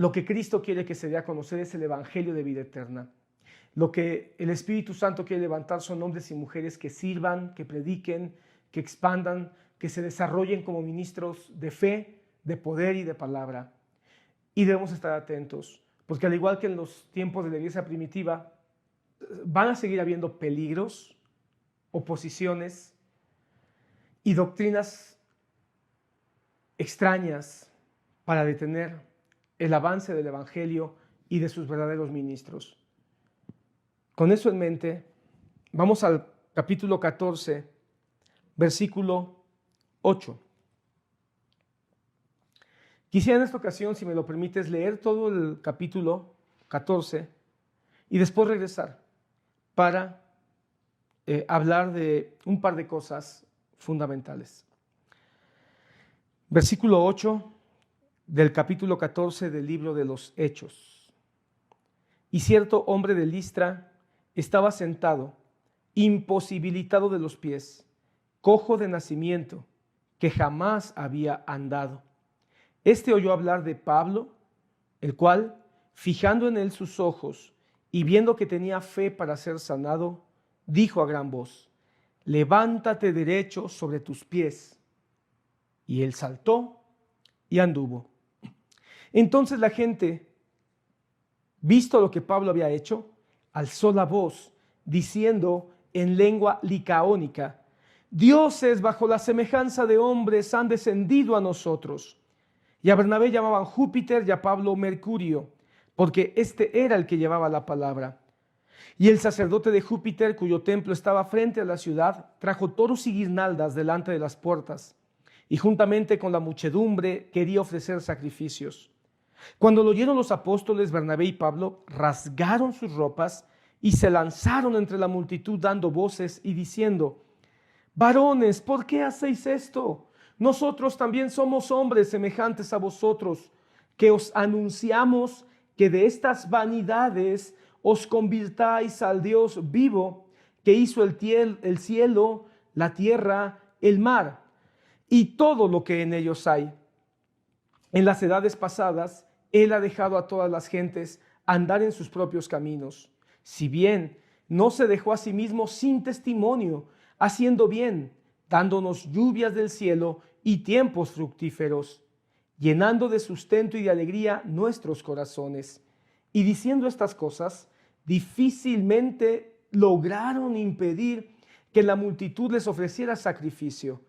lo que Cristo quiere que se dé a conocer es el Evangelio de vida eterna. Lo que el Espíritu Santo quiere levantar son hombres y mujeres que sirvan, que prediquen, que expandan, que se desarrollen como ministros de fe, de poder y de palabra. Y debemos estar atentos, porque al igual que en los tiempos de la iglesia primitiva, van a seguir habiendo peligros, oposiciones y doctrinas extrañas para detener el avance del Evangelio y de sus verdaderos ministros. Con eso en mente, vamos al capítulo 14, versículo 8. Quisiera en esta ocasión, si me lo permites, leer todo el capítulo 14 y después regresar para hablar de un par de cosas fundamentales. Versículo 8 del capítulo 14 del libro de los Hechos. Y cierto hombre de Listra estaba sentado, imposibilitado de los pies, cojo de nacimiento, que jamás había andado. Este oyó hablar de Pablo, el cual, fijando en él sus ojos y viendo que tenía fe para ser sanado, dijo a gran voz: levántate derecho sobre tus pies. Y él saltó y anduvo. Entonces la gente, visto lo que Pablo había hecho, alzó la voz, diciendo en lengua licaónica: dioses bajo la semejanza de hombres han descendido a nosotros. Y a Bernabé llamaban Júpiter y a Pablo Mercurio, porque este era el que llevaba la palabra. Y el sacerdote de Júpiter, cuyo templo estaba frente a la ciudad, trajo toros y guirnaldas delante de las puertas, y juntamente con la muchedumbre quería ofrecer sacrificios. Cuando lo oyeron los apóstoles, Bernabé y Pablo rasgaron sus ropas y se lanzaron entre la multitud dando voces y diciendo: varones, ¿por qué hacéis esto? Nosotros también somos hombres semejantes a vosotros, que os anunciamos que de estas vanidades os convirtáis al Dios vivo, que hizo el cielo, la tierra, el mar y todo lo que en ellos hay. En las edades pasadas, Él ha dejado a todas las gentes andar en sus propios caminos, si bien no se dejó a sí mismo sin testimonio, haciendo bien, dándonos lluvias del cielo y tiempos fructíferos, llenando de sustento y de alegría nuestros corazones. Y diciendo estas cosas, difícilmente lograron impedir que la multitud les ofreciera sacrificio.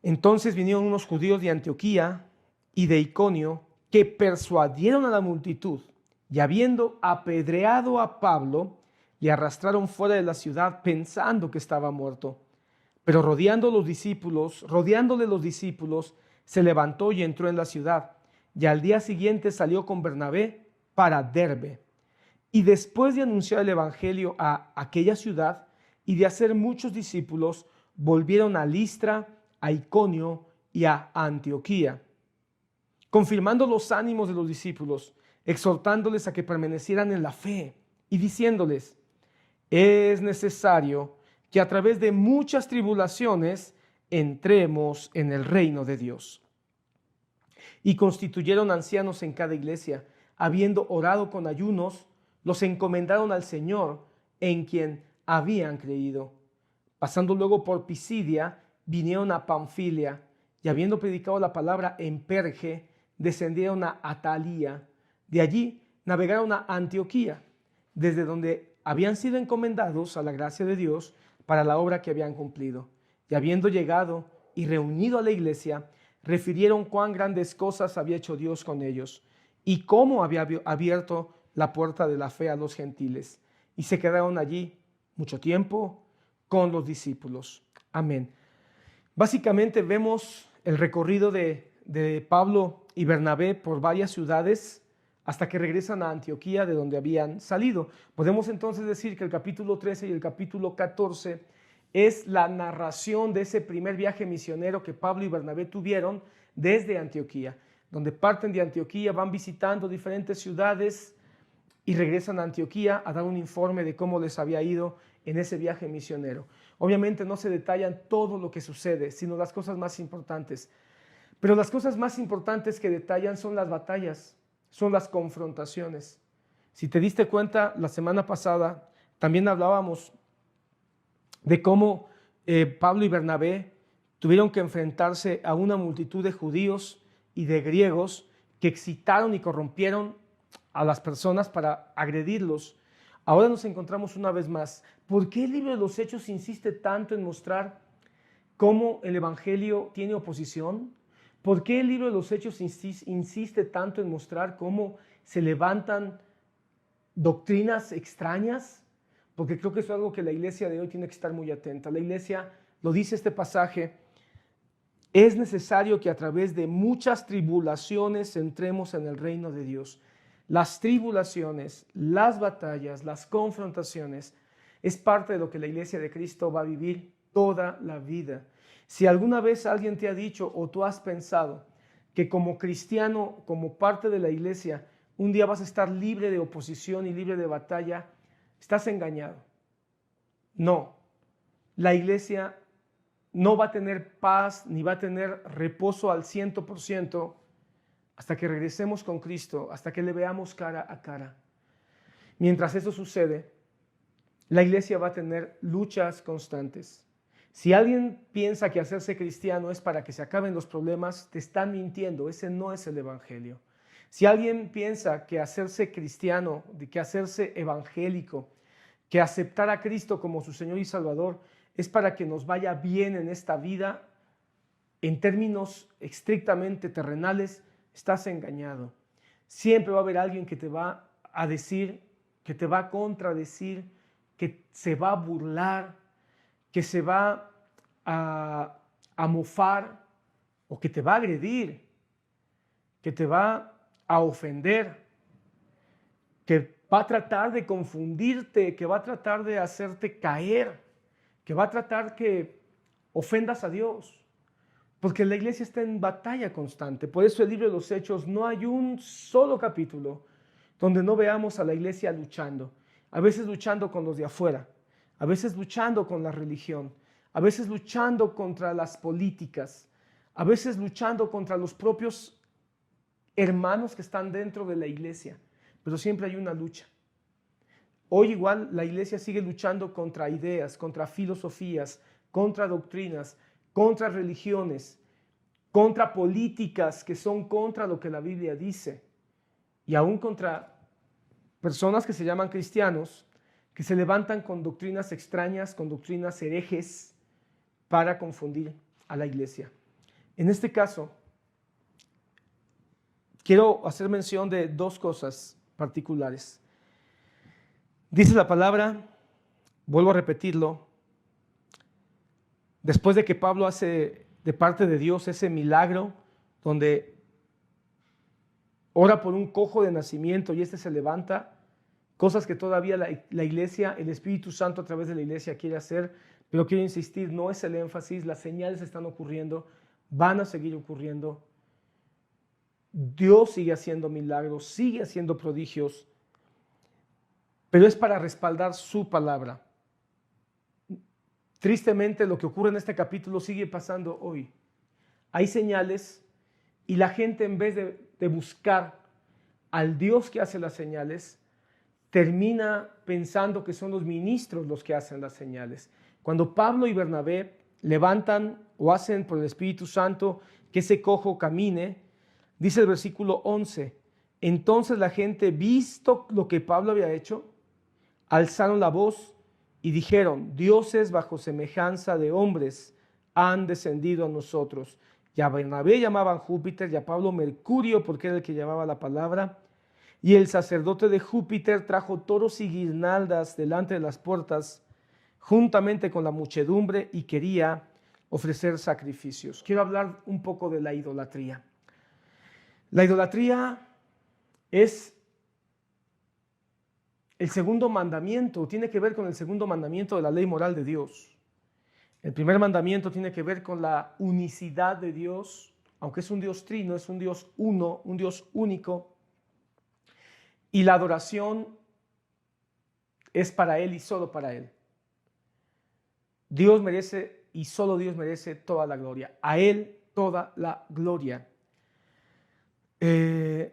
Entonces vinieron unos judíos de Antioquía y de Iconio, que persuadieron a la multitud, y habiendo apedreado a Pablo, le arrastraron fuera de la ciudad pensando que estaba muerto. Pero rodeándole los discípulos, se levantó y entró en la ciudad, y al día siguiente salió con Bernabé para Derbe. Y después de anunciar el evangelio a aquella ciudad y de hacer muchos discípulos, volvieron a Listra, a Iconio y a Antioquía, confirmando los ánimos de los discípulos, exhortándoles a que permanecieran en la fe y diciéndoles: es necesario que a través de muchas tribulaciones entremos en el reino de Dios. Y constituyeron ancianos en cada iglesia, habiendo orado con ayunos, los encomendaron al Señor, en quien habían creído. Pasando luego por Pisidia, vinieron a Panfilia, y habiendo predicado la palabra en Perge, descendieron a Atalía. De allí navegaron a Antioquía, desde donde habían sido encomendados a la gracia de Dios para la obra que habían cumplido. Y habiendo llegado y reunido a la iglesia, refirieron cuán grandes cosas había hecho Dios con ellos y cómo había abierto la puerta de la fe a los gentiles. Y se quedaron allí mucho tiempo con los discípulos. Amén. Básicamente vemos el recorrido de Pablo y Bernabé por varias ciudades hasta que regresan a Antioquía, de donde habían salido. Podemos entonces decir que el capítulo 13 y el capítulo 14 es la narración de ese primer viaje misionero que Pablo y Bernabé tuvieron desde Antioquía, donde parten de Antioquía, van visitando diferentes ciudades y regresan a Antioquía a dar un informe de cómo les había ido en ese viaje misionero. Obviamente no se detallan todo lo que sucede, sino las cosas más importantes. Pero las cosas más importantes que detallan son las batallas, son las confrontaciones. Si te diste cuenta, la semana pasada también hablábamos de cómo Pablo y Bernabé tuvieron que enfrentarse a una multitud de judíos y de griegos que excitaron y corrompieron a las personas para agredirlos. Ahora nos encontramos una vez más. ¿Por qué el libro de los Hechos insiste tanto en mostrar cómo el Evangelio tiene oposición? ¿Por qué el libro de los Hechos insiste tanto en mostrar cómo se levantan doctrinas extrañas? Porque creo que eso es algo que la iglesia de hoy tiene que estar muy atenta. La iglesia, lo dice este pasaje, es necesario que a través de muchas tribulaciones entremos en el reino de Dios. Las tribulaciones, las batallas, las confrontaciones, es parte de lo que la iglesia de Cristo va a vivir toda la vida. Si alguna vez alguien te ha dicho o tú has pensado que como cristiano, como parte de la iglesia, un día vas a estar libre de oposición y libre de batalla, estás engañado. No, la iglesia no va a tener paz ni va a tener reposo al 100% hasta que regresemos con Cristo, hasta que le veamos cara a cara. Mientras eso sucede, la iglesia va a tener luchas constantes. Si alguien piensa que hacerse cristiano es para que se acaben los problemas, te están mintiendo. Ese no es el evangelio. Si alguien piensa que hacerse cristiano, que hacerse evangélico, que aceptar a Cristo como su Señor y Salvador es para que nos vaya bien en esta vida, en términos estrictamente terrenales, estás engañado. Siempre va a haber alguien que te va a decir, que te va a contradecir, que se va a burlar, que se va a mofar o que te va a agredir, que te va a ofender, que va a tratar de confundirte, que va a tratar de hacerte caer, que va a tratar que ofendas a Dios. Porque la iglesia está en batalla constante. Por eso el libro de los Hechos no hay un solo capítulo donde no veamos a la iglesia luchando. A veces luchando con los de afuera, a veces luchando con la religión, a veces luchando contra las políticas, a veces luchando contra los propios hermanos que están dentro de la iglesia. Pero siempre hay una lucha. Hoy igual la iglesia sigue luchando contra ideas, contra filosofías, contra doctrinas, contra religiones, contra políticas que son contra lo que la Biblia dice y aún contra personas que se llaman cristianos que se levantan con doctrinas extrañas, con doctrinas herejes para confundir a la iglesia. En este caso, quiero hacer mención de dos cosas particulares. Dice la palabra, vuelvo a repetirlo, después de que Pablo hace de parte de Dios ese milagro donde ora por un cojo de nacimiento y este se levanta, cosas que todavía la iglesia, el Espíritu Santo a través de la iglesia quiere hacer, pero quiero insistir, no es el énfasis, las señales están ocurriendo, van a seguir ocurriendo. Dios sigue haciendo milagros, sigue haciendo prodigios, pero es para respaldar su palabra. Tristemente, lo que ocurre en este capítulo sigue pasando hoy. Hay señales y la gente, en vez de buscar al Dios que hace las señales, termina pensando que son los ministros los que hacen las señales. Cuando Pablo y Bernabé levantan o hacen por el Espíritu Santo que ese cojo camine, dice el versículo 11, entonces la gente, visto lo que Pablo había hecho, alzaron la voz y dijeron, dioses bajo semejanza de hombres han descendido a nosotros. Y a Bernabé llamaban Júpiter y a Pablo Mercurio, porque era el que llevaba la palabra. Y el sacerdote de Júpiter trajo toros y guirnaldas delante de las puertas, juntamente con la muchedumbre, y quería ofrecer sacrificios. Quiero hablar un poco de la idolatría. La idolatría es el segundo mandamiento, tiene que ver con el segundo mandamiento de la ley moral de Dios. El primer mandamiento tiene que ver con la unicidad de Dios, aunque es un Dios trino, es un Dios uno, un Dios único. Y la adoración es para Él y solo para Él. Dios merece y solo Dios merece toda la gloria. A Él toda la gloria. Pero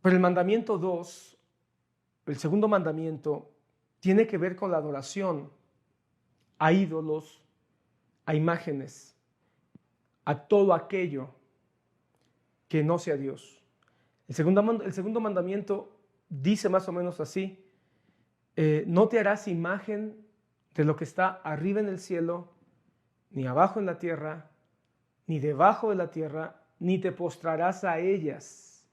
el mandamiento 2, el segundo mandamiento, tiene que ver con la adoración a ídolos, a imágenes, a todo aquello que no sea Dios. El segundo mandamiento dice más o menos así: no te harás imagen de lo que está arriba en el cielo, ni abajo en la tierra, ni debajo de la tierra, ni te postrarás a ellas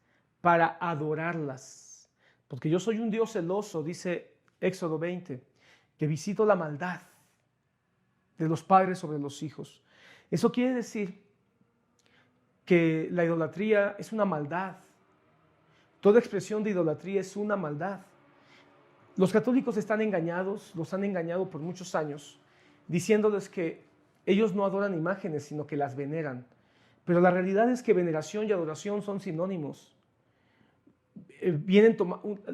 para adorarlas. Porque yo soy un Dios celoso, dice Éxodo 20, que visito la maldad de los padres sobre los hijos. Eso quiere decir que la idolatría es una maldad. Toda expresión de idolatría es una maldad. Los católicos están engañados, los han engañado por muchos años, diciéndoles que ellos no adoran imágenes, sino que las veneran. Pero la realidad es que veneración y adoración son sinónimos.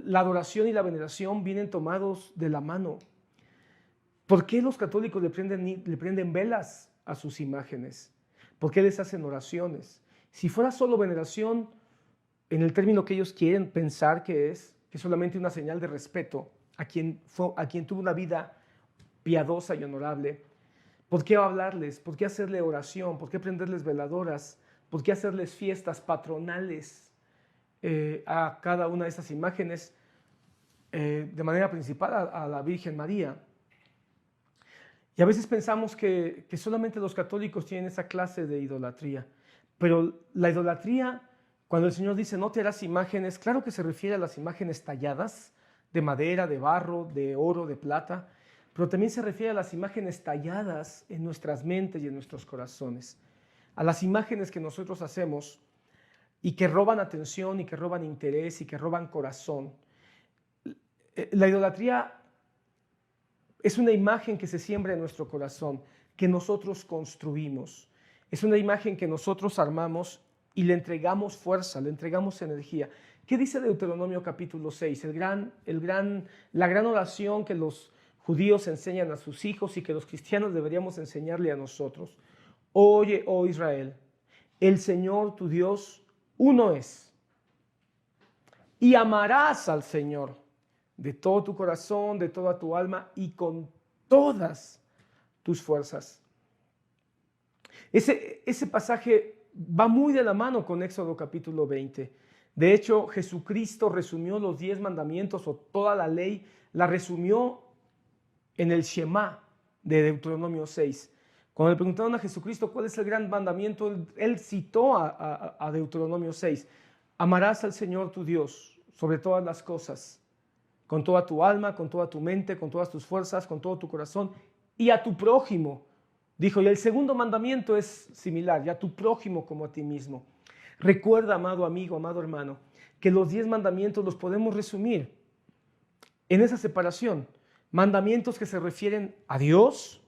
La adoración y la veneración vienen tomados de la mano. ¿Por qué los católicos le prenden velas a sus imágenes? ¿Por qué les hacen oraciones? Si fuera solo veneración, en el término que ellos quieren pensar que es solamente una señal de respeto a quien tuvo una vida piadosa y honorable, ¿por qué hablarles? ¿Por qué hacerle oración? ¿Por qué prenderles veladoras? ¿Por qué hacerles fiestas patronales a cada una de esas imágenes? De manera principal a la Virgen María. Y a veces pensamos que solamente los católicos tienen esa clase de idolatría. Pero la idolatría, cuando el Señor dice no te harás imágenes, claro que se refiere a las imágenes talladas de madera, de barro, de oro, de plata, pero también se refiere a las imágenes talladas en nuestras mentes y en nuestros corazones, a las imágenes que nosotros hacemos y que roban atención y que roban interés y que roban corazón. La idolatría es una imagen que se siembra en nuestro corazón, que nosotros construimos. Es una imagen que nosotros armamos y le entregamos fuerza, le entregamos energía. ¿Qué dice Deuteronomio capítulo 6? La gran oración que los judíos enseñan a sus hijos y que los cristianos deberíamos enseñarle a nosotros. Oye, oh Israel, el Señor tu Dios uno es. Y amarás al Señor de todo tu corazón, de toda tu alma y con todas tus fuerzas. Ese pasaje va muy de la mano con Éxodo capítulo 20. De hecho, Jesucristo resumió los 10 mandamientos o toda la ley, la resumió en el Shema de Deuteronomio 6. Cuando le preguntaron a Jesucristo cuál es el gran mandamiento, él citó a Deuteronomio 6. Amarás al Señor tu Dios sobre todas las cosas, con toda tu alma, con toda tu mente, con todas tus fuerzas, con todo tu corazón, y a tu prójimo. Dijo, y el segundo mandamiento es similar, y a tu prójimo como a ti mismo. Recuerda, amado amigo, amado hermano, que los 10 mandamientos los podemos resumir en esa separación. Mandamientos que se refieren a Dios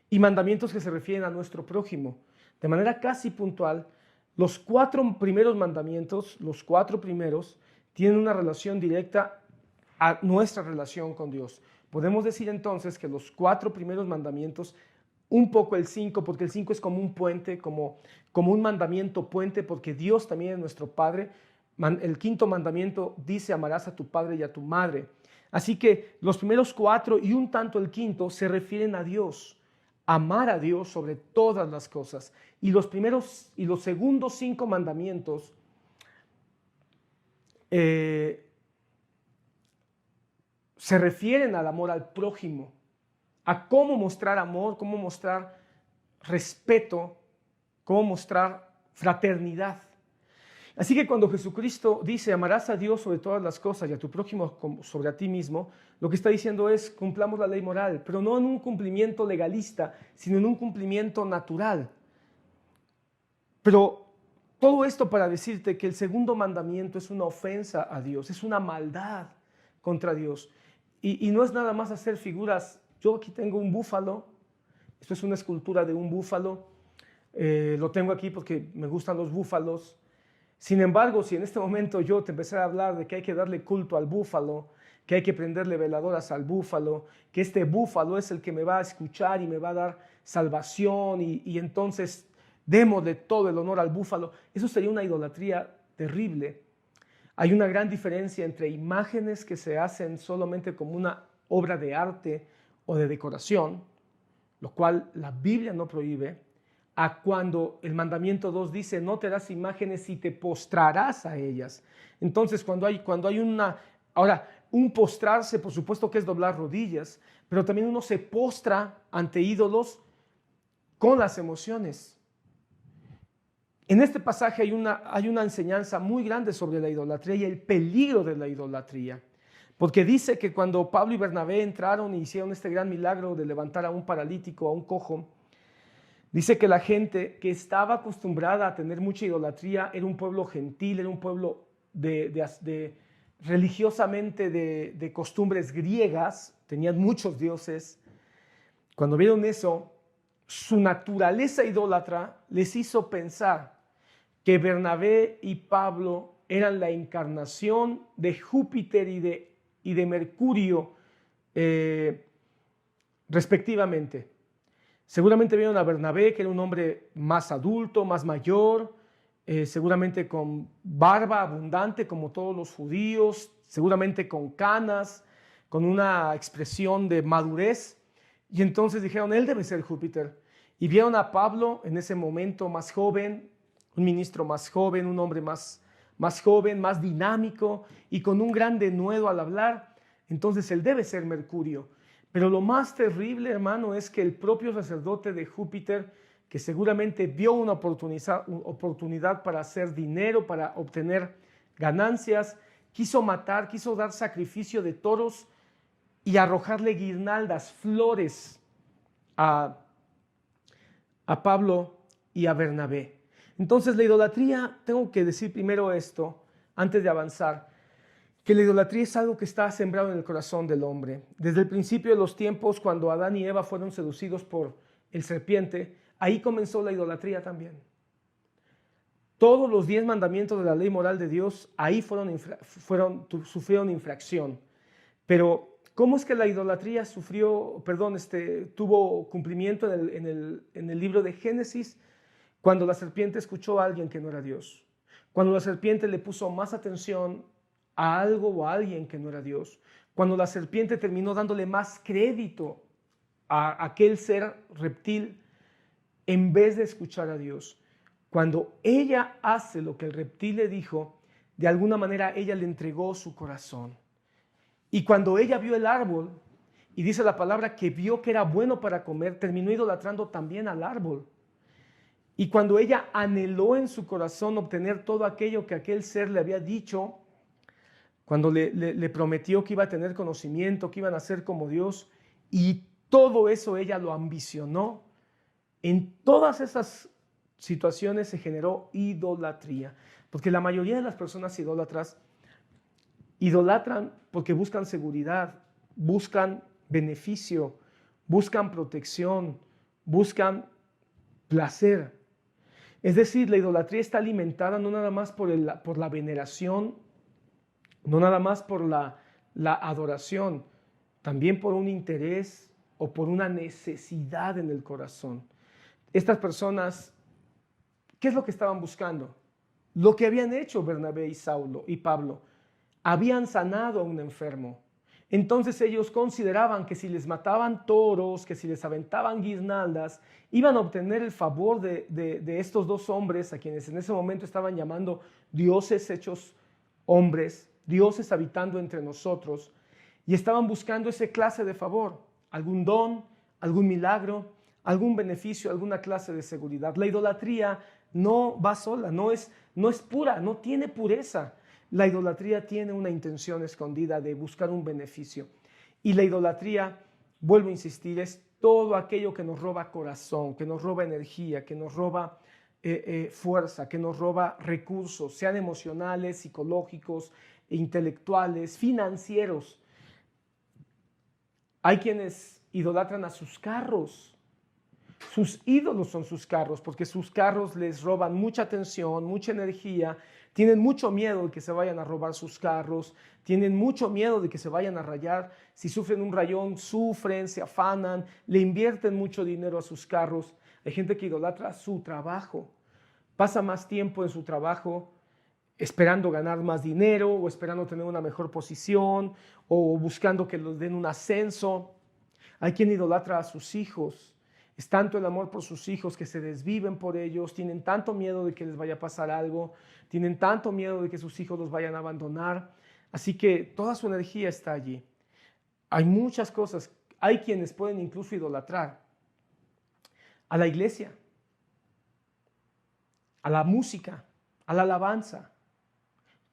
y mandamientos que se refieren a nuestro prójimo. De manera casi puntual, los 4 primeros mandamientos, los 4 primeros, tienen una relación directa a nuestra relación con Dios. Podemos decir entonces que los 4 primeros mandamientos, un poco el 5, porque el 5 es como un puente, como un mandamiento puente, porque Dios también es nuestro Padre. El 5º mandamiento dice, amarás a tu padre y a tu madre. Así que los primeros 4 y un tanto el 5º se refieren a Dios, amar a Dios sobre todas las cosas. Y los segundos 5 mandamientos se refieren al amor al prójimo, a cómo mostrar amor, cómo mostrar respeto, cómo mostrar fraternidad. Así que cuando Jesucristo dice, amarás a Dios sobre todas las cosas y a tu prójimo como sobre a ti mismo, lo que está diciendo es, cumplamos la ley moral, pero no en un cumplimiento legalista, sino en un cumplimiento natural. Pero todo esto para decirte que el segundo mandamiento es una ofensa a Dios, es una maldad contra Dios. Y no es nada más hacer figuras. Yo aquí tengo un búfalo, esto es una escultura de un búfalo, lo tengo aquí porque me gustan los búfalos. Sin embargo, si en este momento yo te empezara a hablar de que hay que darle culto al búfalo, que hay que prenderle veladoras al búfalo, que este búfalo es el que me va a escuchar y me va a dar salvación y entonces démosle todo el honor al búfalo. Eso sería una idolatría terrible. Hay una gran diferencia entre imágenes que se hacen solamente como una obra de arte o de decoración, lo cual la Biblia no prohíbe, a cuando el mandamiento 2 dice, no te harás imágenes y te postrarás a ellas. Entonces, cuando hay una... Ahora, un postrarse, por supuesto que es doblar rodillas, pero también uno se postra ante ídolos con las emociones. En este pasaje hay una enseñanza muy grande sobre la idolatría y el peligro de la idolatría. Porque dice que cuando Pablo y Bernabé entraron y hicieron este gran milagro de levantar a un paralítico, a un cojo, dice que la gente que estaba acostumbrada a tener mucha idolatría era un pueblo gentil, era un pueblo religiosamente de costumbres griegas, tenían muchos dioses. Cuando vieron eso, su naturaleza idólatra les hizo pensar que Bernabé y Pablo eran la encarnación de Júpiter y de Mercurio, respectivamente. Seguramente vieron a Bernabé, que era un hombre más adulto, más mayor, seguramente con barba abundante como todos los judíos, seguramente con canas, con una expresión de madurez. Y entonces dijeron, él debe ser Júpiter. Y vieron a Pablo en ese momento más joven, un ministro más joven, un hombre más joven, más dinámico y con un gran denuedo al hablar. Entonces él debe ser Mercurio. Pero lo más terrible, hermano, es que el propio sacerdote de Júpiter, que seguramente vio una oportunidad para hacer dinero, para obtener ganancias, quiso matar, quiso dar sacrificio de toros y arrojarle guirnaldas, flores a Pablo y a Bernabé. Entonces la idolatría, tengo que decir primero esto, antes de avanzar, que la idolatría es algo que está sembrado en el corazón del hombre. Desde el principio de los tiempos, cuando Adán y Eva fueron seducidos por el serpiente, ahí comenzó la idolatría también. Todos los 10 mandamientos de la ley moral de Dios, ahí sufrieron infracción. Pero, ¿cómo es que la idolatría tuvo cumplimiento en el libro de Génesis? Cuando la serpiente escuchó a alguien que no era Dios. Cuando la serpiente le puso más atención a algo o a alguien que no era Dios. Cuando la serpiente terminó dándole más crédito a aquel ser reptil en vez de escuchar a Dios. Cuando ella hace lo que el reptil le dijo, de alguna manera ella le entregó su corazón. Y cuando ella vio el árbol, y dice la palabra que vio que era bueno para comer, terminó idolatrando también al árbol. Y cuando ella anheló en su corazón obtener todo aquello que aquel ser le había dicho, cuando le prometió que iba a tener conocimiento, que iban a ser como Dios, y todo eso ella lo ambicionó, en todas esas situaciones se generó idolatría. Porque la mayoría de las personas idólatras idolatran porque buscan seguridad, buscan beneficio, buscan protección, buscan placer. Es decir, la idolatría está alimentada no nada más por la veneración, no nada más por la adoración, también por un interés o por una necesidad en el corazón. Estas personas, ¿qué es lo que estaban buscando? Lo que habían hecho Bernabé y Saulo y Pablo. Habían sanado a un enfermo. Entonces ellos consideraban que si les mataban toros, que si les aventaban guirnaldas, iban a obtener el favor de estos dos hombres, a quienes en ese momento estaban llamando dioses hechos hombres, dioses habitando entre nosotros, y estaban buscando esa clase de favor, algún don, algún milagro, algún beneficio, alguna clase de seguridad. La idolatría no va sola, no es pura, no tiene pureza. La idolatría tiene una intención escondida de buscar un beneficio. Y la idolatría, vuelvo a insistir, es todo aquello que nos roba corazón, que nos roba energía, que nos roba fuerza, que nos roba recursos, sean emocionales, psicológicos, intelectuales, financieros. Hay quienes idolatran a sus carros. Sus ídolos son sus carros, porque sus carros les roban mucha atención, mucha energía. Tienen mucho miedo de que se vayan a robar sus carros, tienen mucho miedo de que se vayan a rayar. Si sufren un rayón, sufren, se afanan, le invierten mucho dinero a sus carros. Hay gente que idolatra su trabajo. Pasa más tiempo en su trabajo esperando ganar más dinero o esperando tener una mejor posición o buscando que les den un ascenso. Hay quien idolatra a sus hijos. Es tanto el amor por sus hijos que se desviven por ellos, tienen tanto miedo de que les vaya a pasar algo, tienen tanto miedo de que sus hijos los vayan a abandonar. Así que toda su energía está allí. Hay muchas cosas. Hay quienes pueden incluso idolatrar a la iglesia, a la música, a la alabanza.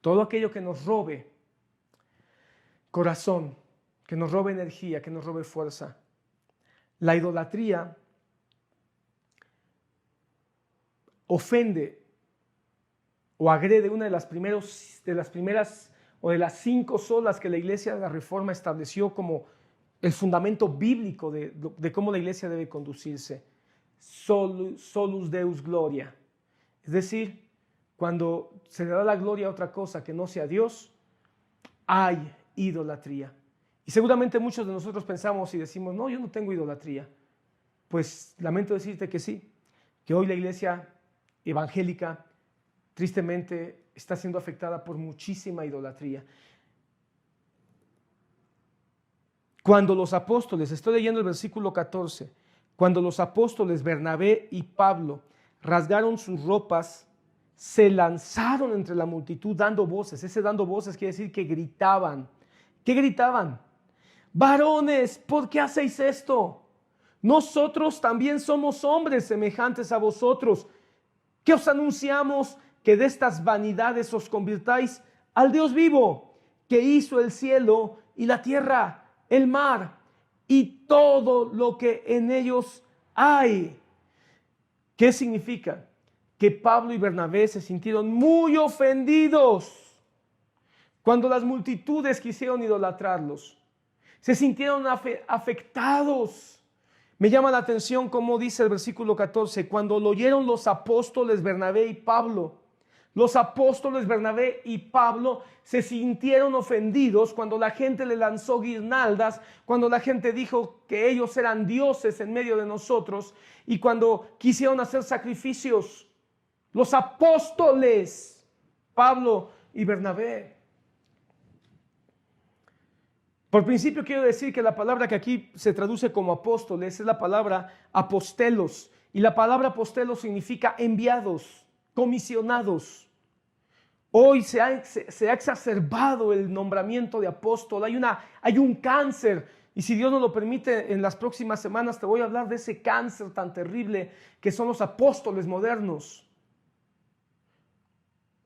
Todo aquello que nos robe corazón, que nos robe energía, que nos robe fuerza. La idolatría ofende o agrede una de las primeras o de las 5 solas que la Iglesia de la Reforma estableció como el fundamento bíblico de cómo la Iglesia debe conducirse. Solus Deus Gloria. Es decir, cuando se le da la gloria a otra cosa que no sea Dios, hay idolatría. Y seguramente muchos de nosotros pensamos y decimos, no, yo no tengo idolatría. Pues lamento decirte que sí, que hoy la iglesia evangélica tristemente está siendo afectada por muchísima idolatría. Cuando los apóstoles, estoy leyendo el versículo 14, cuando los apóstoles Bernabé y Pablo rasgaron sus ropas, se lanzaron entre la multitud dando voces. Ese dando voces quiere decir que gritaban. ¿Qué gritaban? Varones, ¿por qué hacéis esto? Nosotros también somos hombres semejantes a vosotros, que os anunciamos que de estas vanidades os convirtáis al Dios vivo, que hizo el cielo y la tierra, el mar y todo lo que en ellos hay. ¿Qué significa? Que Pablo y Bernabé se sintieron muy ofendidos cuando las multitudes quisieron idolatrarlos. Se sintieron afectados. Me llama la atención cómo dice el versículo 14, cuando lo oyeron los apóstoles Bernabé y Pablo. Los apóstoles Bernabé y Pablo se sintieron ofendidos cuando la gente le lanzó guirnaldas, cuando la gente dijo que ellos eran dioses en medio de nosotros y cuando quisieron hacer sacrificios. Los apóstoles, Pablo y Bernabé. Por principio quiero decir que la palabra que aquí se traduce como apóstoles es la palabra apostelos. Y la palabra apostelos significa enviados, comisionados. Hoy se ha exacerbado el nombramiento de apóstol. Hay un cáncer. Y si Dios nos lo permite, en las próximas semanas te voy a hablar de ese cáncer tan terrible que son los apóstoles modernos.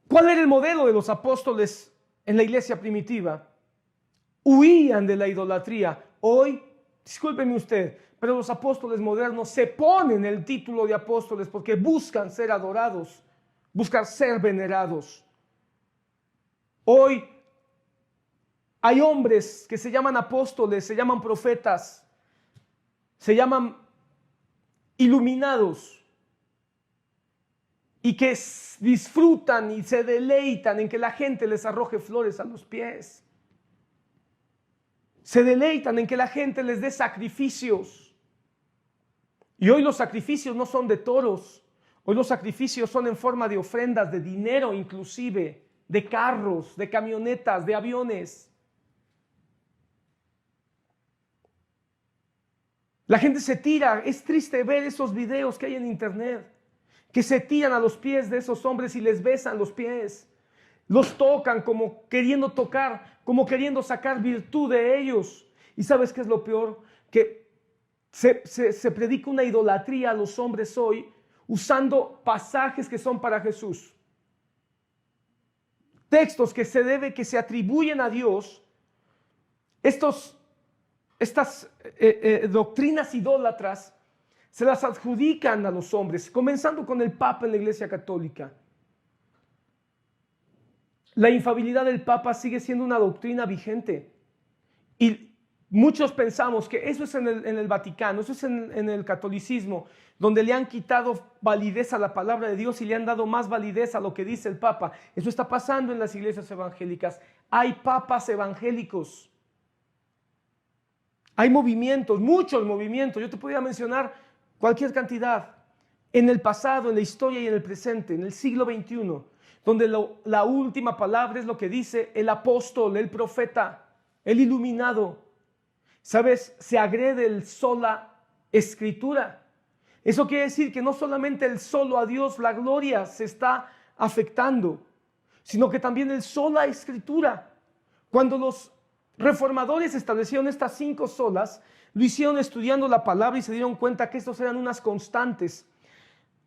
¿Cuál era el modelo de los apóstoles en la iglesia primitiva? Huían de la idolatría. Hoy, discúlpeme usted, pero los apóstoles modernos se ponen el título de apóstoles porque buscan ser adorados, buscan ser venerados. Hoy hay hombres que se llaman apóstoles, se llaman profetas, se llaman iluminados y que disfrutan y se deleitan en que la gente les arroje flores a los pies. Se deleitan en que la gente les dé sacrificios. Y hoy los sacrificios no son de toros. Hoy los sacrificios son en forma de ofrendas, de dinero inclusive, de carros, de camionetas, de aviones. La gente se tira. Es triste ver esos videos que hay en internet, que se tiran a los pies de esos hombres y les besan los pies. Los tocan como queriendo tocar, como queriendo sacar virtud de ellos. ¿Y sabes qué es lo peor? Que se predica una idolatría a los hombres hoy usando pasajes que son para Jesús. Textos que se atribuyen a Dios. Estas doctrinas idólatras se las adjudican a los hombres, comenzando con el Papa en la Iglesia Católica. La infalibilidad del Papa sigue siendo una doctrina vigente y muchos pensamos que eso es en el Vaticano, eso es en el catolicismo, donde le han quitado validez a la palabra de Dios y le han dado más validez a lo que dice el Papa. Eso está pasando en las iglesias evangélicas. Hay papas evangélicos. Hay movimientos, muchos movimientos. Yo te podría mencionar cualquier cantidad. en el pasado, en la historia y en el presente, en el siglo XXI, donde la última palabra es lo que dice el apóstol, el profeta, el iluminado. ¿Sabes? Se agrede el sola escritura. Eso quiere decir que no solamente el solo a Dios, la gloria se está afectando, sino que también el sola escritura. Cuando los reformadores establecieron estas 5 solas, lo hicieron estudiando la palabra y se dieron cuenta que estos eran unas constantes.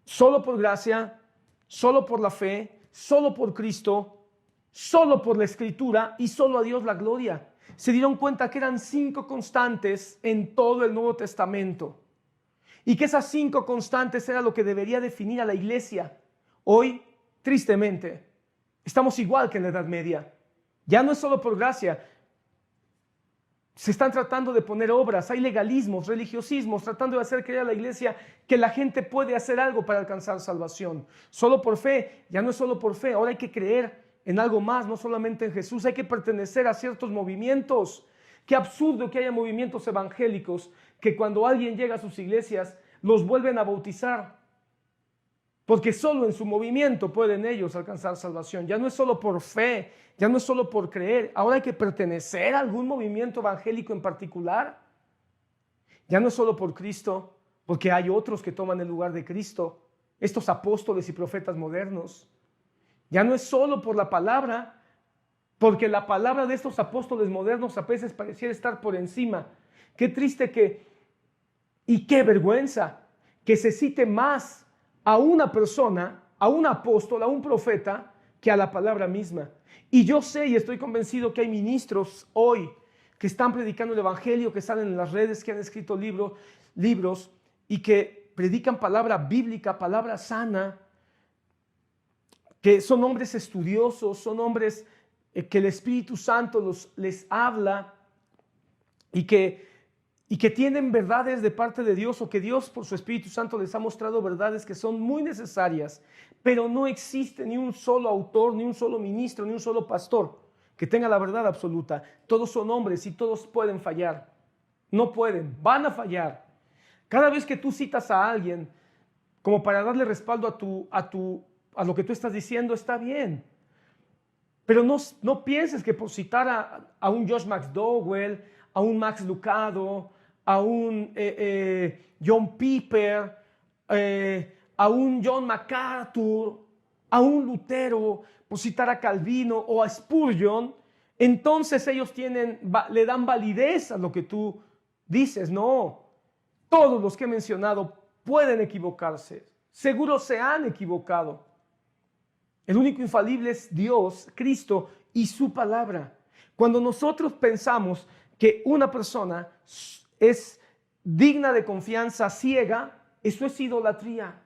Solo por gracia, solo por la fe, solo por Cristo, solo por la escritura y solo a Dios la gloria. Se dieron cuenta que eran 5 constantes en todo el Nuevo Testamento y que esas 5 constantes era lo que debería definir a la iglesia. Hoy, tristemente, estamos igual que en la Edad Media. Ya no es solo por gracia. Se están tratando de poner obras, hay legalismos, religiosismos, tratando de hacer creer a la iglesia que la gente puede hacer algo para alcanzar salvación. Solo por fe, ya no es solo por fe, ahora hay que creer en algo más, no solamente en Jesús, hay que pertenecer a ciertos movimientos. Qué absurdo que haya movimientos evangélicos que cuando alguien llega a sus iglesias los vuelven a bautizar, porque solo en su movimiento pueden ellos alcanzar salvación. Ya no es solo por fe, ya no es solo por creer, ahora hay que pertenecer a algún movimiento evangélico en particular. Ya no es solo por Cristo, porque hay otros que toman el lugar de Cristo, estos apóstoles y profetas modernos. Ya no es solo por la palabra, porque la palabra de estos apóstoles modernos a veces pareciera estar por encima. Qué triste y qué vergüenza que se cite más a una persona, a un apóstol, a un profeta, que a la palabra misma. Y yo sé y estoy convencido que hay ministros hoy que están predicando el evangelio, que salen en las redes, que han escrito libros y que predican palabra bíblica, palabra sana, que son hombres estudiosos, son hombres que el Espíritu Santo les habla y que tienen verdades de parte de Dios, o que Dios por su Espíritu Santo les ha mostrado verdades que son muy necesarias, pero no existe ni un solo autor, ni un solo ministro, ni un solo pastor que tenga la verdad absoluta. Todos son hombres y todos pueden fallar. No pueden, van a fallar. Cada vez que tú citas a alguien como para darle respaldo a lo que tú estás diciendo, está bien. Pero no pienses que por citar a un Josh McDowell, a un Max Lucado, a un John Piper, a un John MacArthur, a un Lutero, por citar a Calvino o a Spurgeon, entonces ellos le dan validez a lo que tú dices. No, todos los que he mencionado pueden equivocarse, seguro se han equivocado. El único infalible es Dios, Cristo y su palabra. Cuando nosotros pensamos que una persona es digna de confianza ciega, eso es idolatría.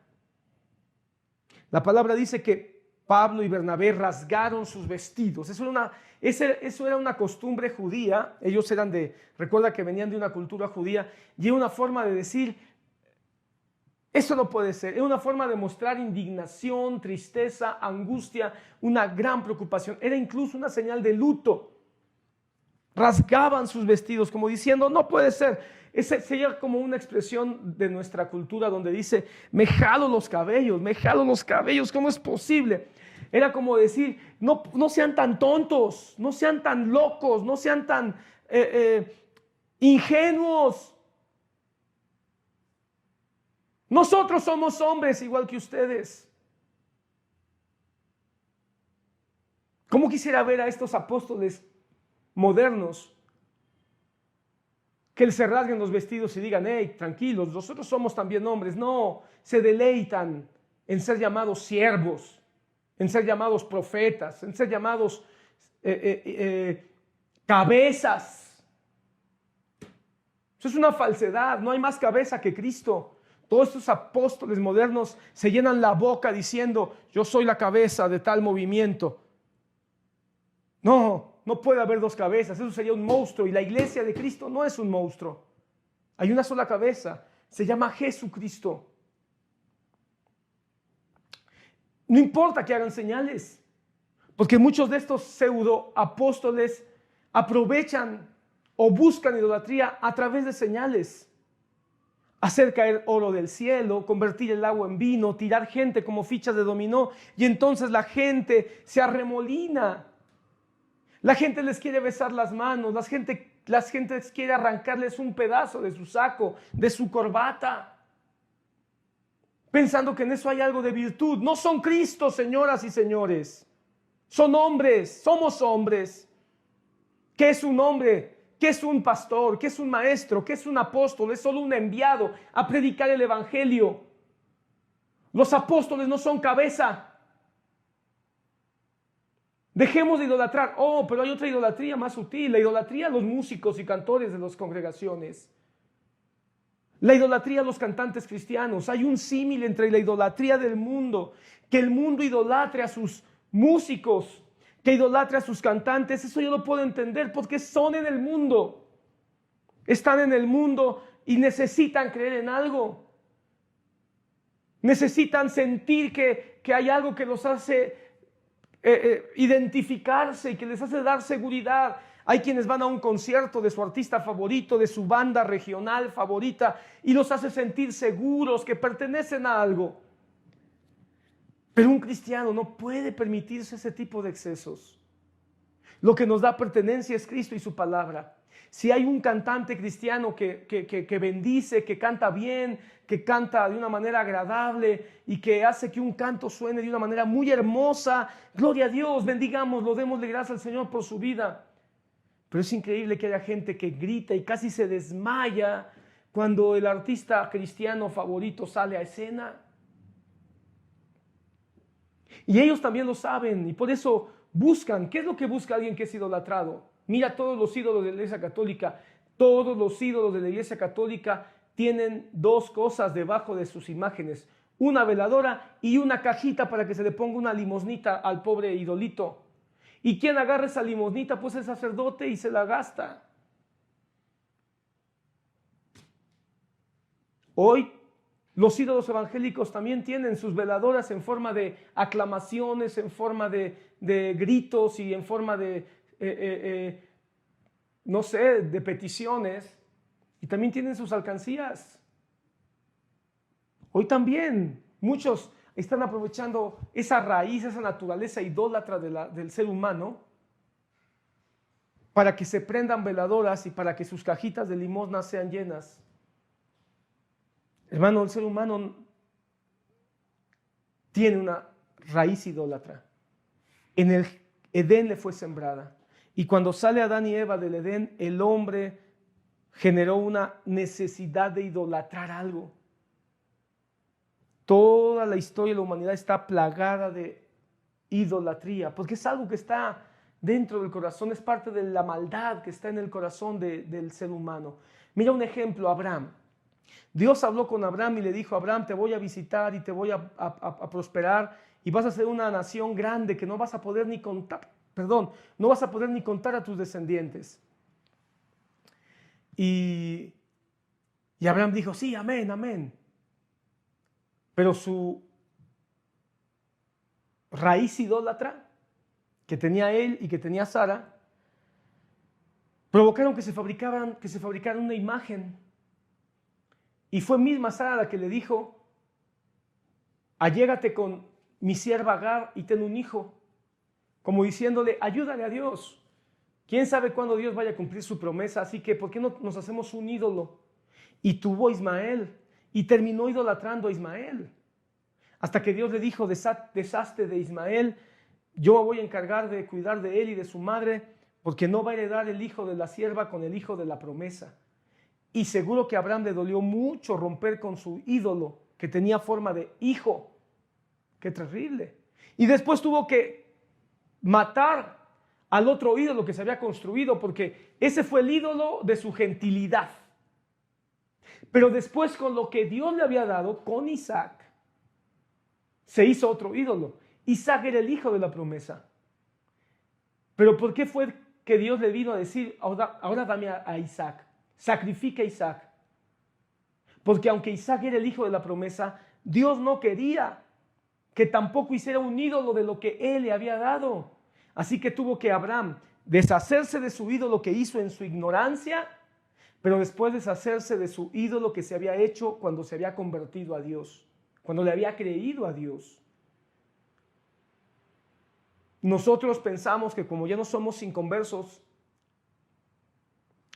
La palabra dice que Pablo y Bernabé rasgaron sus vestidos. Eso era una costumbre judía. Ellos recuerda que venían de una cultura judía, y era una forma de decir, eso no puede ser. Era una forma de mostrar indignación, tristeza, angustia, una gran preocupación. Era incluso una señal de luto. Rasgaban sus vestidos como diciendo, no puede ser. Ese sería como una expresión de nuestra cultura donde dice, me jalo los cabellos, ¿cómo es posible? Era como decir, no sean tan tontos, no sean tan locos, no sean tan ingenuos. Nosotros somos hombres igual que ustedes. ¿Cómo quisiera ver a estos apóstoles modernos que se rasguen los vestidos y digan, hey, tranquilos, nosotros somos también hombres? No, se deleitan en ser llamados siervos, en ser llamados profetas, en ser llamados cabezas. Eso es una falsedad, no hay más cabeza que Cristo. Todos estos apóstoles modernos se llenan la boca diciendo, yo soy la cabeza de tal movimiento. No puede haber dos cabezas, eso sería un monstruo, y la iglesia de Cristo no es un monstruo. Hay una sola cabeza, se llama Jesucristo. No importa que hagan señales, porque muchos de estos pseudo apóstoles aprovechan o buscan idolatría a través de señales. hacer caer oro del cielo, convertir el agua en vino, tirar gente como fichas de dominó, y entonces la gente se arremolina. La gente les quiere besar las manos, la gente quiere arrancarles un pedazo de su saco, de su corbata, pensando que en eso hay algo de virtud. No son Cristo, señoras y señores. Son hombres, somos hombres. ¿Qué es un hombre? ¿Qué es un pastor? ¿Qué es un maestro? ¿Qué es un apóstol? Es solo un enviado a predicar el evangelio. Los apóstoles no son cabeza. Dejemos de idolatrar. Oh, pero hay otra idolatría más sutil. La idolatría a los músicos y cantores de las congregaciones. La idolatría a los cantantes cristianos. Hay un símil entre la idolatría del mundo. Que el mundo idolatre a sus músicos, que idolatre a sus cantantes. Eso yo lo puedo entender porque son en el mundo. Están en el mundo y necesitan creer en algo. Necesitan sentir que hay algo que los hace identificarse y que les hace dar seguridad. Hay quienes van a un concierto de su artista favorito, de su banda regional favorita, y los hace sentir seguros, que pertenecen a algo. Pero un cristiano no puede permitirse ese tipo de excesos. Lo que nos da pertenencia es Cristo y su palabra. Si hay un cantante cristiano que bendice, que canta bien, que canta de una manera agradable y que hace que un canto suene de una manera muy hermosa, gloria a Dios, bendigámoslo, démosle gracias al Señor por su vida. Pero es increíble que haya gente que grita y casi se desmaya cuando el artista cristiano favorito sale a escena. Y ellos también lo saben y por eso buscan. ¿Qué es lo que busca alguien que es idolatrado? Mira todos los ídolos de la Iglesia Católica. Todos los ídolos de la Iglesia Católica tienen dos cosas debajo de sus imágenes. Una veladora y una cajita para que se le ponga una limosnita al pobre idolito. ¿Y quién agarra esa limosnita? Pues el sacerdote y se la gasta. Hoy los ídolos evangélicos también tienen sus veladoras en forma de aclamaciones, en forma de gritos y en forma de, no sé, de peticiones. Y también tienen sus alcancías. Hoy también muchos están aprovechando esa raíz, esa naturaleza idólatra del ser humano para que se prendan veladoras y para que sus cajitas de limosna sean llenas. Hermano, el ser humano tiene una raíz idólatra. En el Edén le fue sembrada. Y cuando sale Adán y Eva del Edén, el hombre generó una necesidad de idolatrar algo. Toda la historia de la humanidad está plagada de idolatría, porque es algo que está dentro del corazón, es parte de la maldad que está en el corazón del ser humano. Mira un ejemplo, Abraham. Dios habló con Abraham y le dijo: Abraham, te voy a visitar y te voy a prosperar y vas a ser una nación grande que no vas a poder ni contar, no vas a poder ni contar a tus descendientes. Y Abraham dijo: sí, amén, amén. Pero su raíz idólatra que tenía él y que tenía Sara provocaron que se fabricaran una imagen. Y fue misma Sara la que le dijo: allégate con mi sierva Agar y ten un hijo, como diciéndole: ayúdale a Dios. ¿Quién sabe cuándo Dios vaya a cumplir su promesa? Así que ¿por qué no nos hacemos un ídolo? Y tuvo a Ismael y terminó idolatrando a Ismael. Hasta que Dios le dijo: deshazte de Ismael, yo me voy a encargar de cuidar de él y de su madre, porque no va a heredar el hijo de la sierva con el hijo de la promesa. Y seguro que a Abraham le dolió mucho romper con su ídolo, que tenía forma de hijo. ¡Qué terrible! Y después tuvo que matar al otro ídolo que se había construido, porque ese fue el ídolo de su gentilidad. Pero después, con lo que Dios le había dado, con Isaac, se hizo otro ídolo. Isaac era el hijo de la promesa. Pero ¿por qué fue que Dios le vino a decir: ahora dame a Isaac? Sacrifica a Isaac. Porque aunque Isaac era el hijo de la promesa, Dios no quería que tampoco hiciera un ídolo de lo que él le había dado. Así que tuvo que Abraham deshacerse de su ídolo que hizo en su ignorancia pero después deshacerse de su ídolo que se había hecho cuando se había convertido a Dios, cuando le había creído a Dios. Nosotros pensamos que como ya no somos inconversos,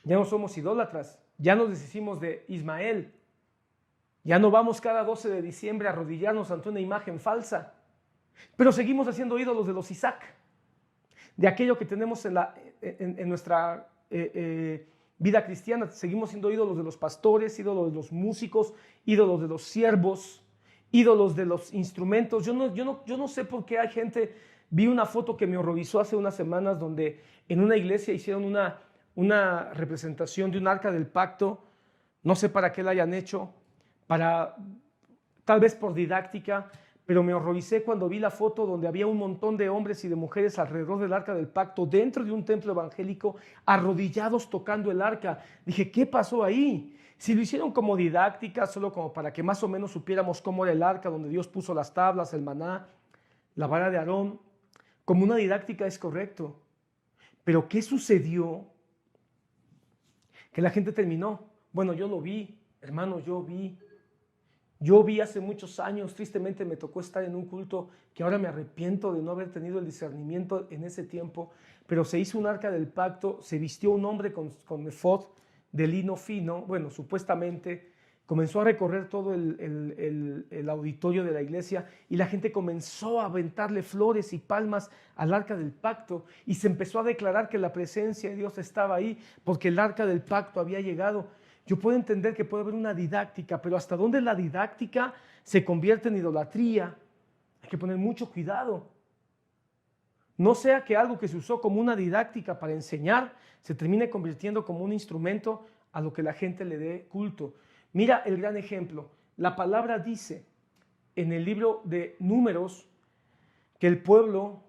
ya no somos idólatras, ya nos deshicimos de Ismael, ya no vamos cada 12 de diciembre a arrodillarnos ante una imagen falsa, pero seguimos haciendo ídolos de los Isaac, de aquello que tenemos en nuestra vida cristiana. Seguimos siendo ídolos de los pastores, ídolos de los músicos, ídolos de los siervos, ídolos de los instrumentos. Yo no sé por qué hay gente. Vi una foto que me horrorizó hace unas semanas donde en una iglesia hicieron una representación de un arca del pacto. No sé para qué la hayan hecho, tal vez por didáctica, pero me horroricé cuando vi la foto donde había un montón de hombres y de mujeres alrededor del arca del pacto, dentro de un templo evangélico, arrodillados tocando el arca. Dije, ¿qué pasó ahí? Si lo hicieron como didáctica, solo como para que más o menos supiéramos cómo era el arca, donde Dios puso las tablas, el maná, la vara de Aarón, como una didáctica es correcto. Pero ¿qué sucedió? Que la gente terminó. Bueno, yo lo vi, hermano, yo vi hace muchos años, tristemente me tocó estar en un culto que ahora me arrepiento de no haber tenido el discernimiento en ese tiempo, pero se hizo un arca del pacto, se vistió un hombre con efod de lino fino, bueno, supuestamente, comenzó a recorrer todo el auditorio de la iglesia y la gente comenzó a aventarle flores y palmas al arca del pacto y se empezó a declarar que la presencia de Dios estaba ahí porque el arca del pacto había llegado. Yo puedo entender que puede haber una didáctica, pero hasta dónde la didáctica se convierte en idolatría, hay que poner mucho cuidado. No sea que algo que se usó como una didáctica para enseñar se termine convirtiendo como un instrumento a lo que la gente le dé culto. Mira el gran ejemplo. La palabra dice en el libro de Números que el pueblo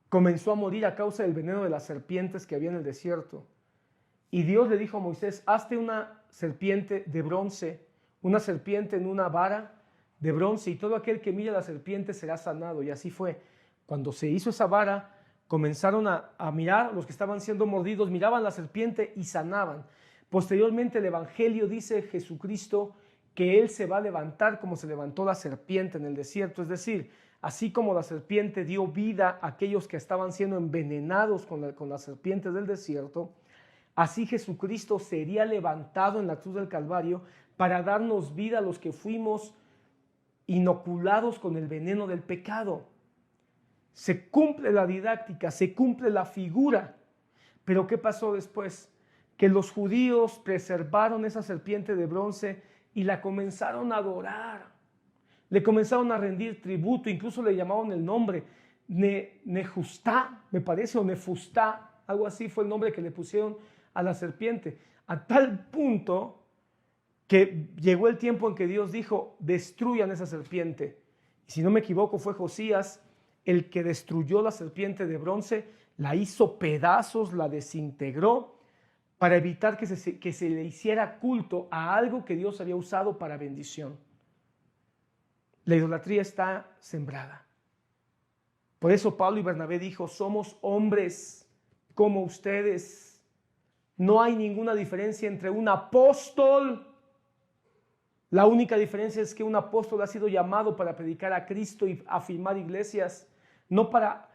comenzó a morir a causa del veneno de las serpientes que había en el desierto. Y Dios le dijo a Moisés, hazte una serpiente de bronce, una serpiente en una vara de bronce, y todo aquel que mire a la serpiente será sanado. Y así fue. Cuando se hizo esa vara, comenzaron a mirar, los que estaban siendo mordidos, miraban la serpiente y sanaban. Posteriormente el Evangelio dice Jesucristo que Él se va a levantar como se levantó la serpiente en el desierto, es decir, así como la serpiente dio vida a aquellos que estaban siendo envenenados con las serpientes del desierto, así Jesucristo sería levantado en la cruz del Calvario para darnos vida a los que fuimos inoculados con el veneno del pecado. Se cumple la didáctica, se cumple la figura. Pero ¿qué pasó después? Que los judíos preservaron esa serpiente de bronce y la comenzaron a adorar. Le comenzaron a rendir tributo, incluso le llamaron el nombre, Nejustá, me parece, o Nefustá, algo así fue el nombre que le pusieron a la serpiente, a tal punto que llegó el tiempo en que Dios dijo, destruyan esa serpiente. Y si no me equivoco, fue Josías el que destruyó la serpiente de bronce, la hizo pedazos, la desintegró, para evitar que se le hiciera culto a algo que Dios había usado para bendición. La idolatría está sembrada. Por eso Pablo y Bernabé dijo, somos hombres como ustedes. No hay ninguna diferencia entre un apóstol. La única diferencia es que un apóstol ha sido llamado para predicar a Cristo y afirmar iglesias, no para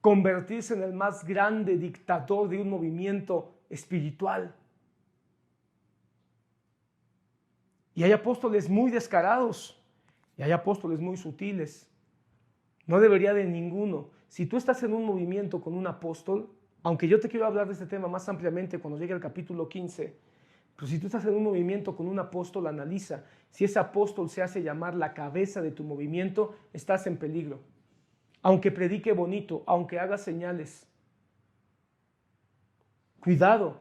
convertirse en el más grande dictador de un movimiento espiritual. Y hay apóstoles muy descarados. Y hay apóstoles muy sutiles. No debería de ninguno. Si tú estás en un movimiento con un apóstol, aunque yo te quiero hablar de este tema más ampliamente cuando llegue al capítulo 15, pero si tú estás en un movimiento con un apóstol, analiza. Si ese apóstol se hace llamar la cabeza de tu movimiento, estás en peligro. Aunque predique bonito, aunque haga señales. Cuidado.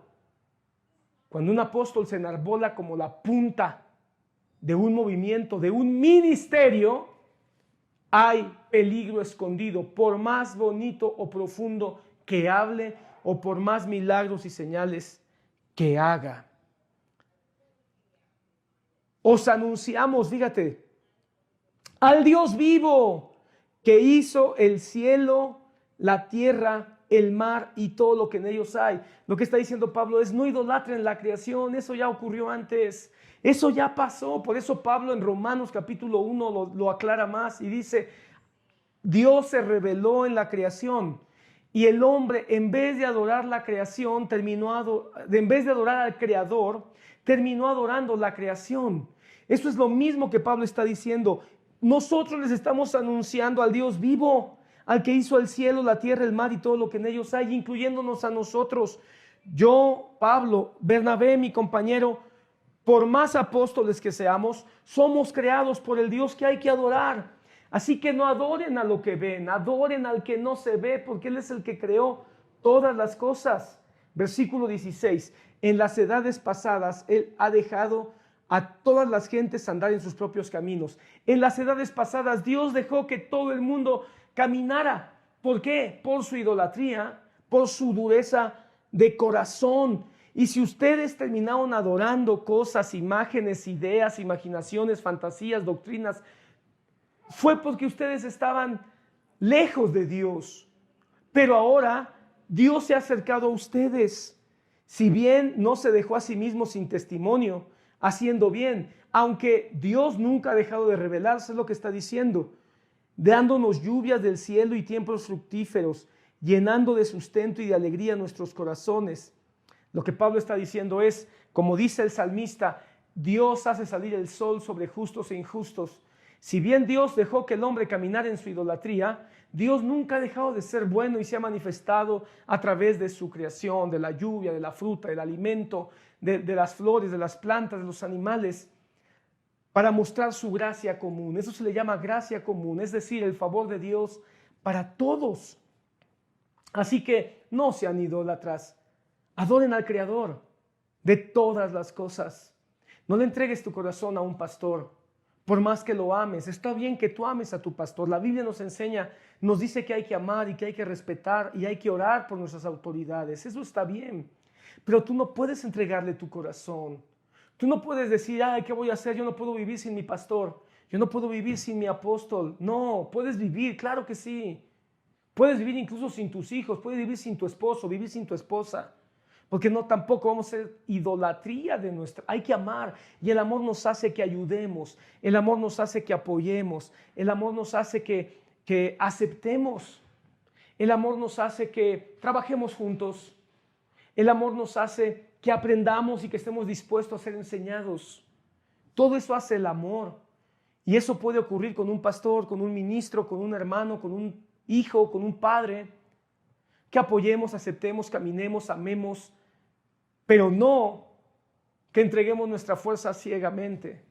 Cuando un apóstol se enarbola como la punta de un movimiento, de un ministerio, hay peligro escondido, por más bonito o profundo que hable o por más milagros y señales que haga. Os anunciamos, fíjate, al Dios vivo que hizo el cielo la tierra, el mar y todo lo que en ellos hay. Lo que está diciendo Pablo es: no idolatren la creación, eso ya ocurrió antes, eso ya pasó. Por eso Pablo en Romanos capítulo 1 lo aclara más y dice: Dios se reveló en la creación y el hombre, en vez de adorar la creación, en vez de adorar al Creador, terminó adorando la creación. Eso es lo mismo que Pablo está diciendo. Nosotros les estamos anunciando al Dios vivo, al que hizo el cielo, la tierra, el mar y todo lo que en ellos hay, incluyéndonos a nosotros. Yo, Pablo, Bernabé, mi compañero, por más apóstoles que seamos, somos creados por el Dios que hay que adorar. Así que no adoren a lo que ven, adoren al que no se ve, porque Él es el que creó todas las cosas. Versículo 16: en las edades pasadas Él ha dejado a todas las gentes andar en sus propios caminos. En las edades pasadas Dios dejó que todo el mundo caminara. ¿Por qué? Por su idolatría, por su dureza de corazón. Y si ustedes terminaron adorando cosas, imágenes, ideas, imaginaciones, fantasías, doctrinas, fue porque ustedes estaban lejos de Dios. Pero ahora Dios se ha acercado a ustedes. Si bien no se dejó a sí mismo sin testimonio, haciendo bien, aunque Dios nunca ha dejado de revelarse, es lo que está diciendo, dándonos lluvias del cielo y tiempos fructíferos, llenando de sustento y de alegría nuestros corazones. Lo que Pablo está diciendo es, como dice el salmista: Dios hace salir el sol sobre justos e injustos. Si bien Dios dejó que el hombre caminara en su idolatría, Dios nunca ha dejado de ser bueno y se ha manifestado a través de su creación, de la lluvia, de la fruta, del alimento, de las flores, de las plantas, de los animales, para mostrar su gracia común. Eso se le llama gracia común, es decir, el favor de Dios para todos. Así que no sean idólatras, adoren al Creador de todas las cosas. No le entregues tu corazón a un pastor, por más que lo ames. Está bien que tú ames a tu pastor. La Biblia nos enseña, nos dice que hay que amar y que hay que respetar y hay que orar por nuestras autoridades. Eso está bien, pero tú no puedes entregarle tu corazón. Tú no puedes decir: ay, ¿qué voy a hacer? Yo no puedo vivir sin mi pastor. Yo no puedo vivir sin mi apóstol. No, puedes vivir, claro que sí. Puedes vivir incluso sin tus hijos, puedes vivir sin tu esposo, vivir sin tu esposa. Porque no, tampoco vamos a ser idolatría de nuestra. Hay que amar, y el amor nos hace que ayudemos, el amor nos hace que apoyemos, el amor nos hace que aceptemos, el amor nos hace que trabajemos juntos, el amor nos hace que aprendamos y que estemos dispuestos a ser enseñados. Todo eso hace el amor, y eso puede ocurrir con un pastor, con un ministro, con un hermano, con un hijo, con un padre. Que apoyemos, aceptemos, caminemos, amemos, pero no que entreguemos nuestra fuerza ciegamente.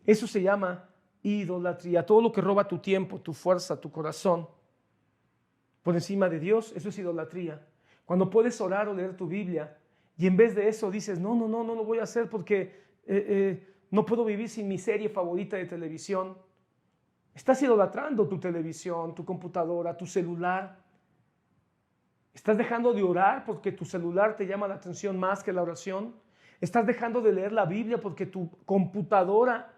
Eso se llama idolatría. Todo lo que roba tu tiempo, tu fuerza, tu corazón, por encima de Dios, eso es idolatría. Cuando puedes orar o leer tu Biblia y en vez de eso dices: no lo voy a hacer porque no puedo vivir sin mi serie favorita de televisión. Estás idolatrando tu televisión, tu computadora, tu celular. ¿Estás dejando de orar porque tu celular te llama la atención más que la oración? ¿Estás dejando de leer la Biblia porque tu computadora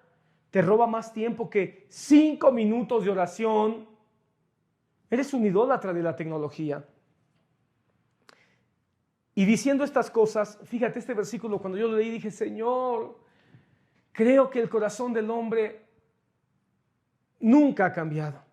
te roba más tiempo que 5 minutos de oración? Eres un idólatra de la tecnología. Y diciendo estas cosas, fíjate este versículo, cuando yo lo leí dije: Señor, creo que el corazón del hombre nunca ha cambiado.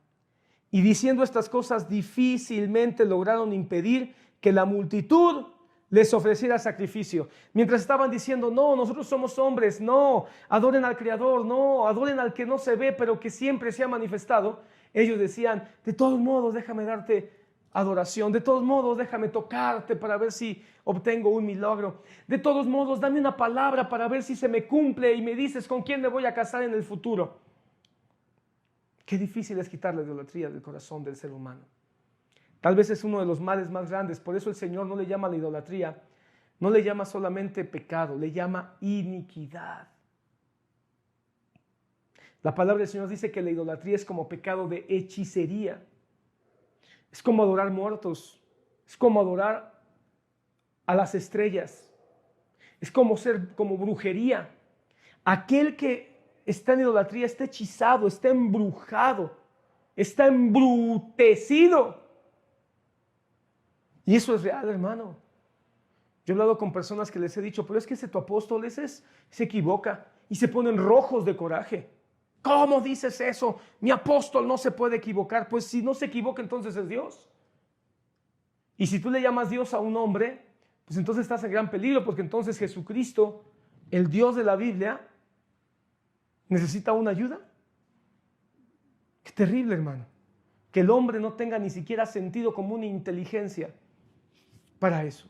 Y diciendo estas cosas, difícilmente lograron impedir que la multitud les ofreciera sacrificio. Mientras estaban diciendo: no, nosotros somos hombres, no, adoren al Creador, no, adoren al que no se ve, pero que siempre se ha manifestado, ellos decían: de todos modos, déjame darte adoración, de todos modos, déjame tocarte para ver si obtengo un milagro, de todos modos, dame una palabra para ver si se me cumple y me dices con quién me voy a casar en el futuro. Qué difícil es quitar la idolatría del corazón del ser humano. Tal vez es uno de los males más grandes. Por eso el Señor no le llama la idolatría, no le llama solamente pecado, le llama iniquidad. La palabra del Señor dice que la idolatría es como pecado de hechicería. Es como adorar muertos. Es como adorar a las estrellas. Es como brujería. Aquel que está en idolatría está hechizado, está embrujado, está embrutecido Y eso es real, hermano. Yo he hablado con personas que les he dicho, pero es que ese tu apóstol se equivoca y se ponen rojos de coraje. ¿Cómo dices eso? Mi apóstol no se puede equivocar. Pues si no se equivoca, entonces es Dios. Y si tú le llamas Dios a un hombre, pues entonces estás en gran peligro, porque entonces Jesucristo, el Dios de la Biblia, necesita una ayuda. Qué terrible, hermano. Que el hombre no tenga ni siquiera sentido común e inteligencia para eso.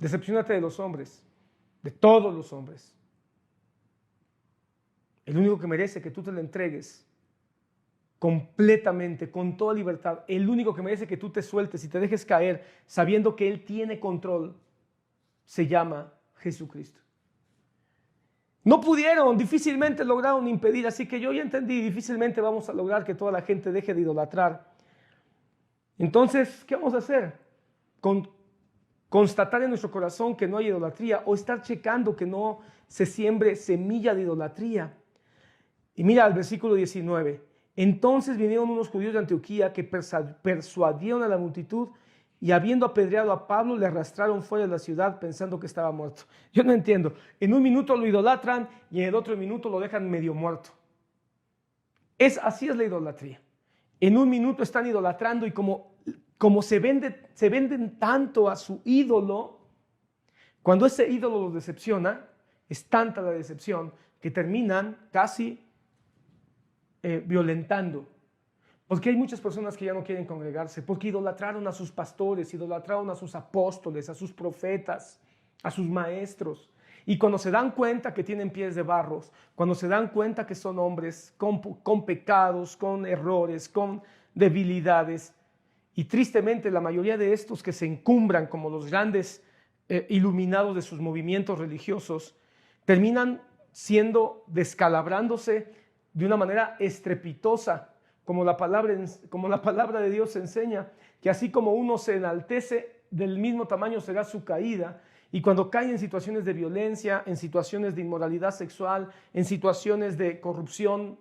Decepciónate de los hombres, de todos los hombres. El único que merece que tú te le entregues completamente, con toda libertad, el único que merece que tú te sueltes y te dejes caer sabiendo que Él tiene control, se llama Jesucristo. No pudieron, difícilmente lograron impedir, así que yo ya entendí, difícilmente vamos a lograr que toda la gente deje de idolatrar. Entonces, ¿qué vamos a hacer? Constatar en nuestro corazón que no hay idolatría o estar checando que no se siembre semilla de idolatría. Y mira el versículo 19. Entonces vinieron unos judíos de Antioquía que persuadieron a la multitud y habiendo apedreado a Pablo le arrastraron fuera de la ciudad pensando que estaba muerto. Yo no entiendo. En un minuto lo idolatran y en el otro minuto lo dejan medio muerto. Así es la idolatría. En un minuto están idolatrando y como se venden tanto a su ídolo, cuando ese ídolo los decepciona, es tanta la decepción que terminan casi violentando. Porque hay muchas personas que ya no quieren congregarse, porque idolatraron a sus pastores, idolatraron a sus apóstoles, a sus profetas, a sus maestros. Y cuando se dan cuenta que tienen pies de barros, cuando se dan cuenta que son hombres con pecados, con errores, con debilidades, y tristemente la mayoría de estos que se encumbran como los grandes iluminados de sus movimientos religiosos, terminan descalabrándose de una manera estrepitosa, como la palabra de Dios enseña, que así como uno se enaltece, del mismo tamaño será su caída. Y cuando cae en situaciones de violencia, en situaciones de inmoralidad sexual, en situaciones de corrupción,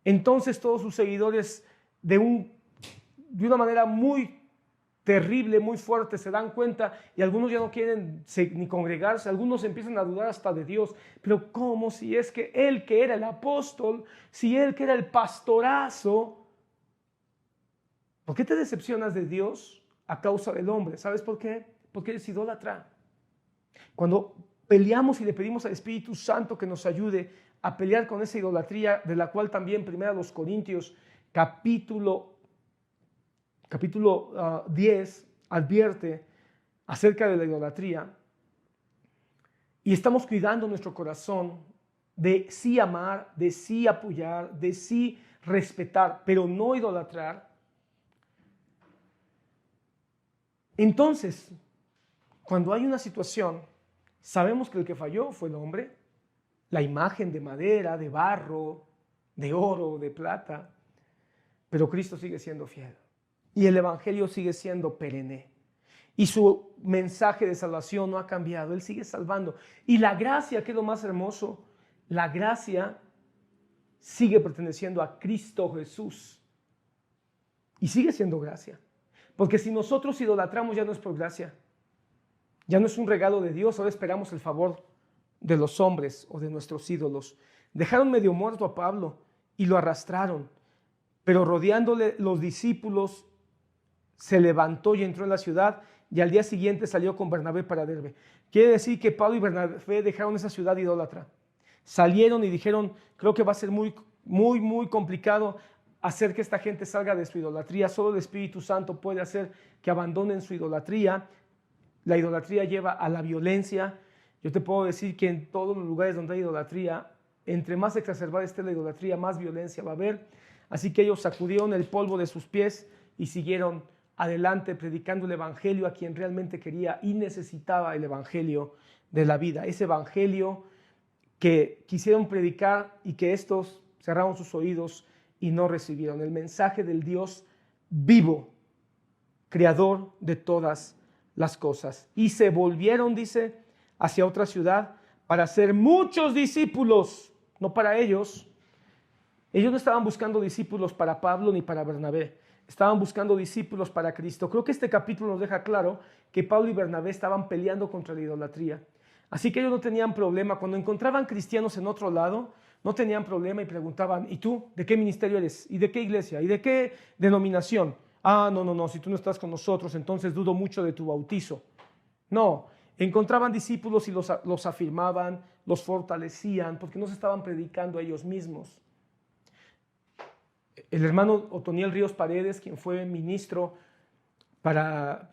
entonces todos sus seguidores de una manera muy terrible, muy fuerte, se dan cuenta y algunos ya no quieren ni congregarse, algunos empiezan a dudar hasta de Dios. Pero ¿cómo si es que él que era el apóstol, si él que era el pastorazo? ¿Por qué te decepcionas de Dios a causa del hombre? ¿Sabes por qué? Porque eres idólatra. Cuando peleamos y le pedimos al Espíritu Santo que nos ayude a pelear con esa idolatría, de la cual también 1 Corintios capítulo 10 advierte acerca de la idolatría, y estamos cuidando nuestro corazón de sí amar, de sí apoyar, de sí respetar, pero no idolatrar. Entonces, cuando hay una situación, sabemos que el que falló fue el hombre, la imagen de madera, de barro, de oro, de plata, pero Cristo sigue siendo fiel. Y el evangelio sigue siendo perenne. Y su mensaje de salvación no ha cambiado. Él sigue salvando. Y la gracia, que es lo más hermoso, la gracia sigue perteneciendo a Cristo Jesús. Y sigue siendo gracia. Porque si nosotros idolatramos, ya no es por gracia. Ya no es un regalo de Dios. Ahora esperamos el favor de los hombres o de nuestros ídolos. Dejaron medio muerto a Pablo y lo arrastraron. Pero rodeándole los discípulos, se levantó y entró en la ciudad, y al día siguiente salió con Bernabé para Derbe. Quiere decir que Pablo y Bernabé dejaron esa ciudad idólatra. Salieron y dijeron, creo que va a ser muy, muy, muy complicado hacer que esta gente salga de su idolatría. Solo el Espíritu Santo puede hacer que abandonen su idolatría. La idolatría lleva a la violencia. Yo te puedo decir que en todos los lugares donde hay idolatría, entre más exacerbada esté la idolatría, más violencia va a haber. Así que ellos sacudieron el polvo de sus pies y siguieron adelante predicando el evangelio a quien realmente quería y necesitaba el evangelio de la vida. Ese evangelio que quisieron predicar y que estos cerraron sus oídos y no recibieron. El mensaje del Dios vivo, creador de todas las cosas. Y se volvieron, dice, hacia otra ciudad para hacer muchos discípulos, no para ellos. Ellos no estaban buscando discípulos para Pablo ni para Bernabé. estaban buscando discípulos para Cristo. Creo que este capítulo nos deja claro que Pablo y Bernabé estaban peleando contra la idolatría. Así que ellos no tenían problema. Cuando encontraban cristianos en otro lado, no tenían problema y preguntaban, ¿y tú? ¿De qué ministerio eres? ¿Y de qué iglesia? ¿Y de qué denominación? Ah, no, si tú no estás con nosotros, entonces dudo mucho de tu bautizo. No, encontraban discípulos y los afirmaban, los fortalecían, porque no se estaban predicando a ellos mismos. El hermano Otoniel Ríos Paredes, quien fue ministro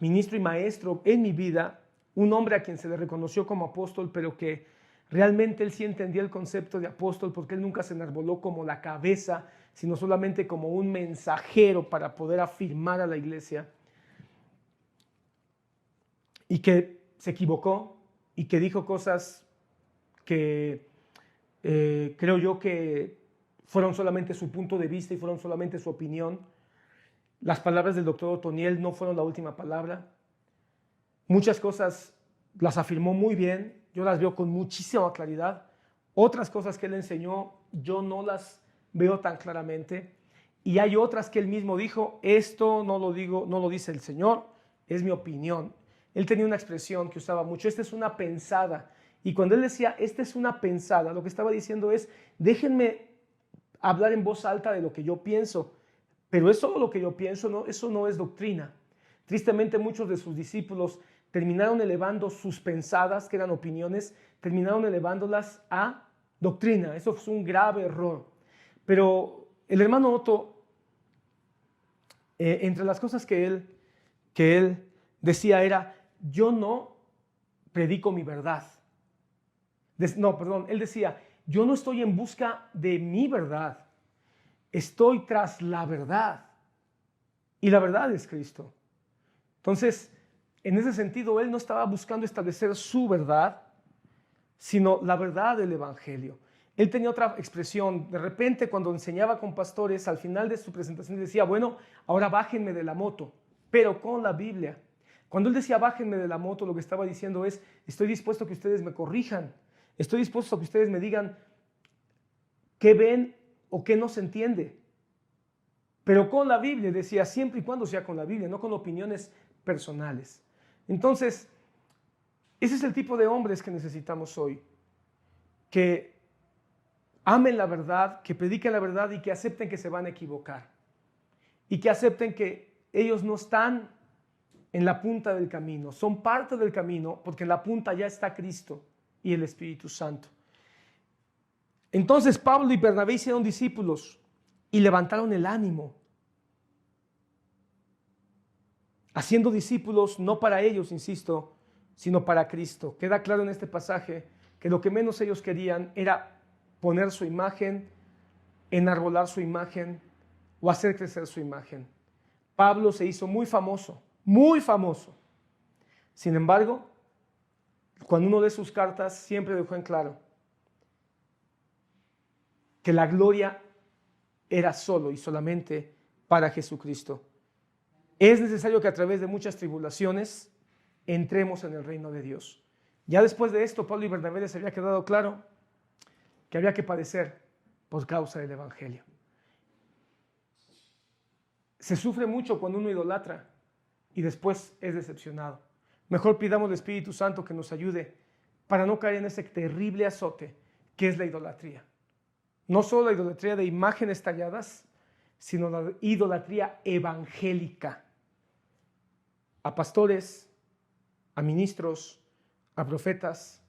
y maestro en mi vida, un hombre a quien se le reconoció como apóstol, pero que realmente él sí entendía el concepto de apóstol, porque él nunca se enarboló como la cabeza, sino solamente como un mensajero para poder afirmar a la iglesia, y que se equivocó y que dijo cosas que creo yo que fueron solamente su punto de vista y fueron solamente su opinión. Las palabras del doctor Otoniel no fueron la última palabra. Muchas cosas las afirmó muy bien, yo las veo con muchísima claridad. Otras cosas que él enseñó, yo no las veo tan claramente. Y hay otras que él mismo dijo, esto no lo digo, no lo dice el Señor, es mi opinión. Él tenía una expresión que usaba mucho, esta es una pensada. Y cuando él decía, esta es una pensada, lo que estaba diciendo es, déjenme hablar en voz alta de lo que yo pienso, pero es solo lo que yo pienso, ¿no? Eso no es doctrina. Tristemente muchos de sus discípulos terminaron elevando sus pensadas, que eran opiniones, terminaron elevándolas a doctrina. Eso fue un grave error. Pero el hermano Otto, entre las cosas que él decía era, yo no predico mi verdad. Él decía, yo no estoy en busca de mi verdad, estoy tras la verdad. Y la verdad es Cristo. Entonces, en ese sentido, él no estaba buscando establecer su verdad, sino la verdad del Evangelio. Él tenía otra expresión. De repente, cuando enseñaba con pastores, al final de su presentación decía, bueno, ahora bájenme de la moto, pero con la Biblia. Cuando él decía bájenme de la moto, lo que estaba diciendo es, estoy dispuesto a que ustedes me corrijan, estoy dispuesto a que ustedes me digan qué ven o qué no se entiende. Pero con la Biblia, decía, siempre y cuando sea con la Biblia, no con opiniones personales. Entonces, ese es el tipo de hombres que necesitamos hoy, que amen la verdad, que prediquen la verdad y que acepten que se van a equivocar. Y que acepten que ellos no están en la punta del camino, son parte del camino porque en la punta ya está Cristo y el Espíritu Santo. Entonces Pablo y Bernabé hicieron discípulos y levantaron el ánimo, haciendo discípulos no para ellos, insisto, sino para Cristo. Queda claro en este pasaje que lo que menos ellos querían era poner su imagen, enarbolar su imagen o hacer crecer su imagen. Pablo se hizo muy famoso, muy famoso. Sin embargo, cuando uno lee sus cartas, siempre dejó en claro que la gloria era solo y solamente para Jesucristo. Es necesario que a través de muchas tribulaciones entremos en el reino de Dios. Ya después de esto, Pablo y Bernabé les había quedado claro que había que padecer por causa del Evangelio. Se sufre mucho cuando uno idolatra y después es decepcionado. Mejor pidamos al Espíritu Santo que nos ayude para no caer en ese terrible azote que es la idolatría. No solo la idolatría de imágenes talladas, sino la idolatría evangélica. A pastores, a ministros, a profetas,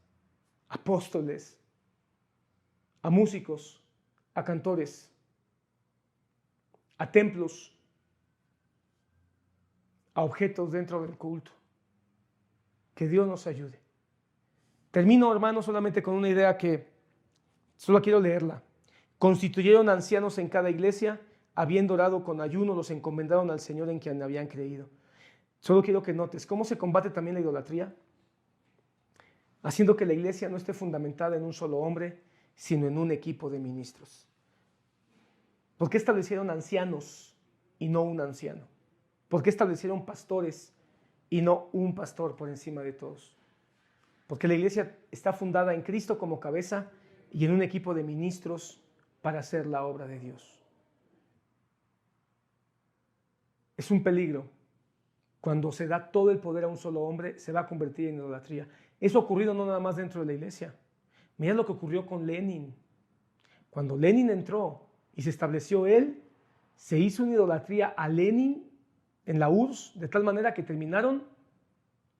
a apóstoles, a músicos, a cantores, a templos, a objetos dentro del culto. Que Dios nos ayude. Termino, hermanos, solamente con una idea que solo quiero leerla. Constituyeron ancianos en cada iglesia, habiendo orado con ayuno, los encomendaron al Señor en quien habían creído. Solo quiero que notes cómo se combate también la idolatría, haciendo que la iglesia no esté fundamentada en un solo hombre, sino en un equipo de ministros. ¿Por qué establecieron ancianos y no un anciano? ¿Por qué establecieron pastores y no un pastor por encima de todos? Porque la iglesia está fundada en Cristo como cabeza y en un equipo de ministros para hacer la obra de Dios. es un peligro. Cuando se da todo el poder a un solo hombre, se va a convertir en idolatría. Eso ha ocurrido no nada más dentro de la iglesia. Mira lo que ocurrió con Lenin. Cuando Lenin entró y se estableció él, se hizo una idolatría a Lenin en la URSS, de tal manera que terminaron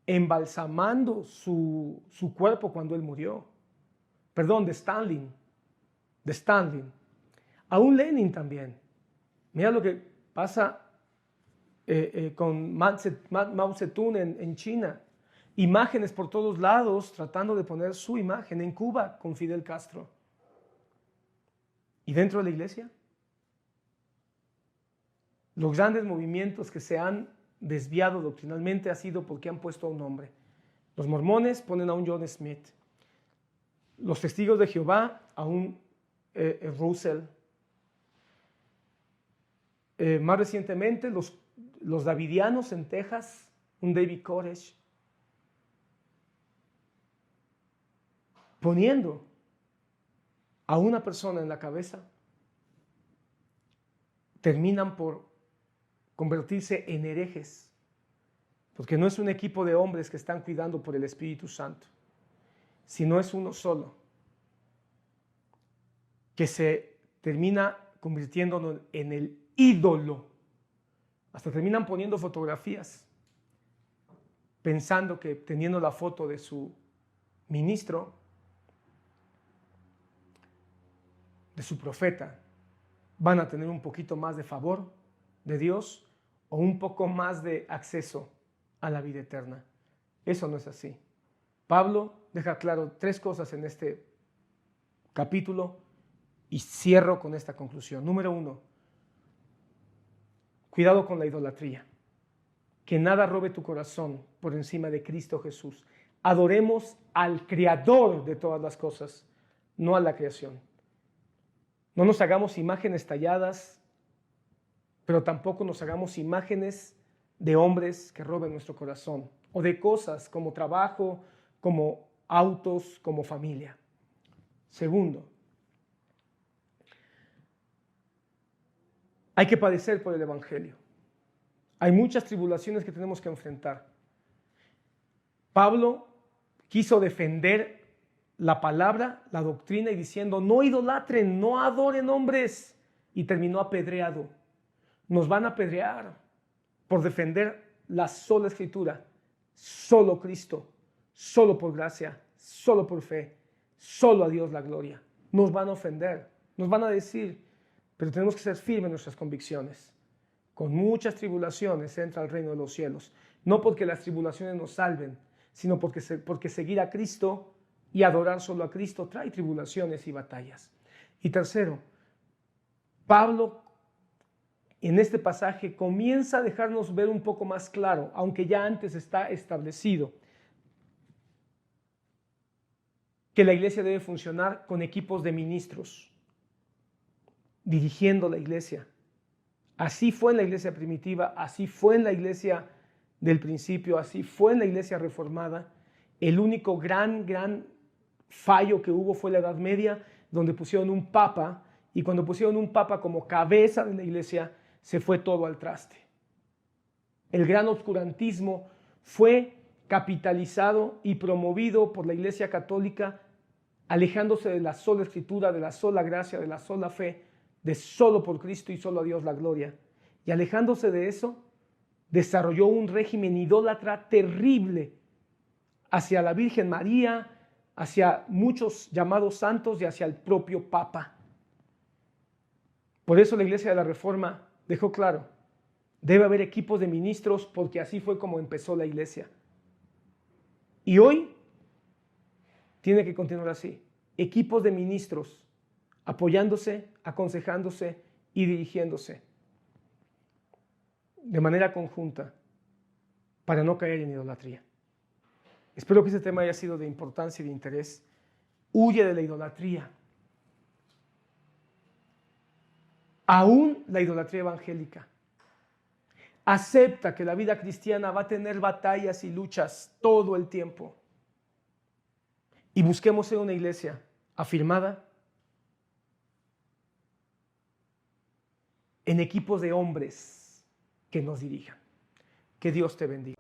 embalsamando su cuerpo cuando él murió. Perdón, de Stalin. Aún Lenin también. Mira lo que pasa con Mao Zedong en China. Imágenes por todos lados tratando de poner su imagen en Cuba con Fidel Castro. ¿Y dentro de la iglesia? Los grandes movimientos que se han desviado doctrinalmente ha sido porque han puesto a un hombre. Los mormones ponen a un John Smith. Los testigos de Jehová a un Russell. Más recientemente los davidianos en Texas, un David Koresh. Poniendo a una persona en la cabeza, terminan por convertirse en herejes, porque no es un equipo de hombres que están cuidando por el Espíritu Santo, sino es uno solo, que se termina convirtiendo en el ídolo. Hasta terminan poniendo fotografías, pensando que teniendo la foto de su ministro, de su profeta, van a tener un poquito más de favor de Dios o un poco más de acceso a la vida eterna. Eso no es así. Pablo deja claro 3 cosas en este capítulo y cierro con esta conclusión. Número 1, cuidado con la idolatría. Que nada robe tu corazón por encima de Cristo Jesús. Adoremos al Creador de todas las cosas, no a la creación. No nos hagamos imágenes talladas, pero tampoco nos hagamos imágenes de hombres que roben nuestro corazón, o de cosas como trabajo, como autos, como familia. Segundo, hay que padecer por el Evangelio. Hay muchas tribulaciones que tenemos que enfrentar. Pablo quiso defender la palabra, la doctrina, y diciendo, no idolatren, no adoren hombres, y terminó apedreado. Nos van a apedrear por defender la sola Escritura, solo Cristo, solo por gracia, solo por fe, solo a Dios la gloria. Nos van a ofender, nos van a decir, pero tenemos que ser firmes en nuestras convicciones. Con muchas tribulaciones entra al reino de los cielos, no porque las tribulaciones nos salven, sino porque seguir a Cristo y adorar solo a Cristo trae tribulaciones y batallas. Y tercero, Pablo en este pasaje comienza a dejarnos ver un poco más claro, aunque ya antes está establecido, que la iglesia debe funcionar con equipos de ministros, dirigiendo la iglesia. Así fue en la iglesia primitiva, así fue en la iglesia del principio, así fue en la iglesia reformada. El único gran fallo que hubo fue la Edad Media, donde pusieron un papa, y cuando pusieron un papa como cabeza de la iglesia, se fue todo al traste. El gran oscurantismo fue capitalizado y promovido por la Iglesia Católica, alejándose de la sola Escritura, de la sola gracia, de la sola fe, de solo por Cristo y solo a Dios la gloria. Y alejándose de eso, desarrolló un régimen idólatra terrible hacia la Virgen María, hacia muchos llamados santos y hacia el propio Papa. Por eso la Iglesia de la Reforma dejó claro, debe haber equipos de ministros porque así fue como empezó la iglesia. Y hoy tiene que continuar así. Equipos de ministros apoyándose, aconsejándose y dirigiéndose de manera conjunta para no caer en idolatría. Espero que este tema haya sido de importancia y de interés. Huye de la idolatría. Aún la idolatría evangélica. Acepta que la vida cristiana va a tener batallas y luchas todo el tiempo. Y busquemos ser una iglesia afirmada en equipos de hombres que nos dirijan. Que Dios te bendiga.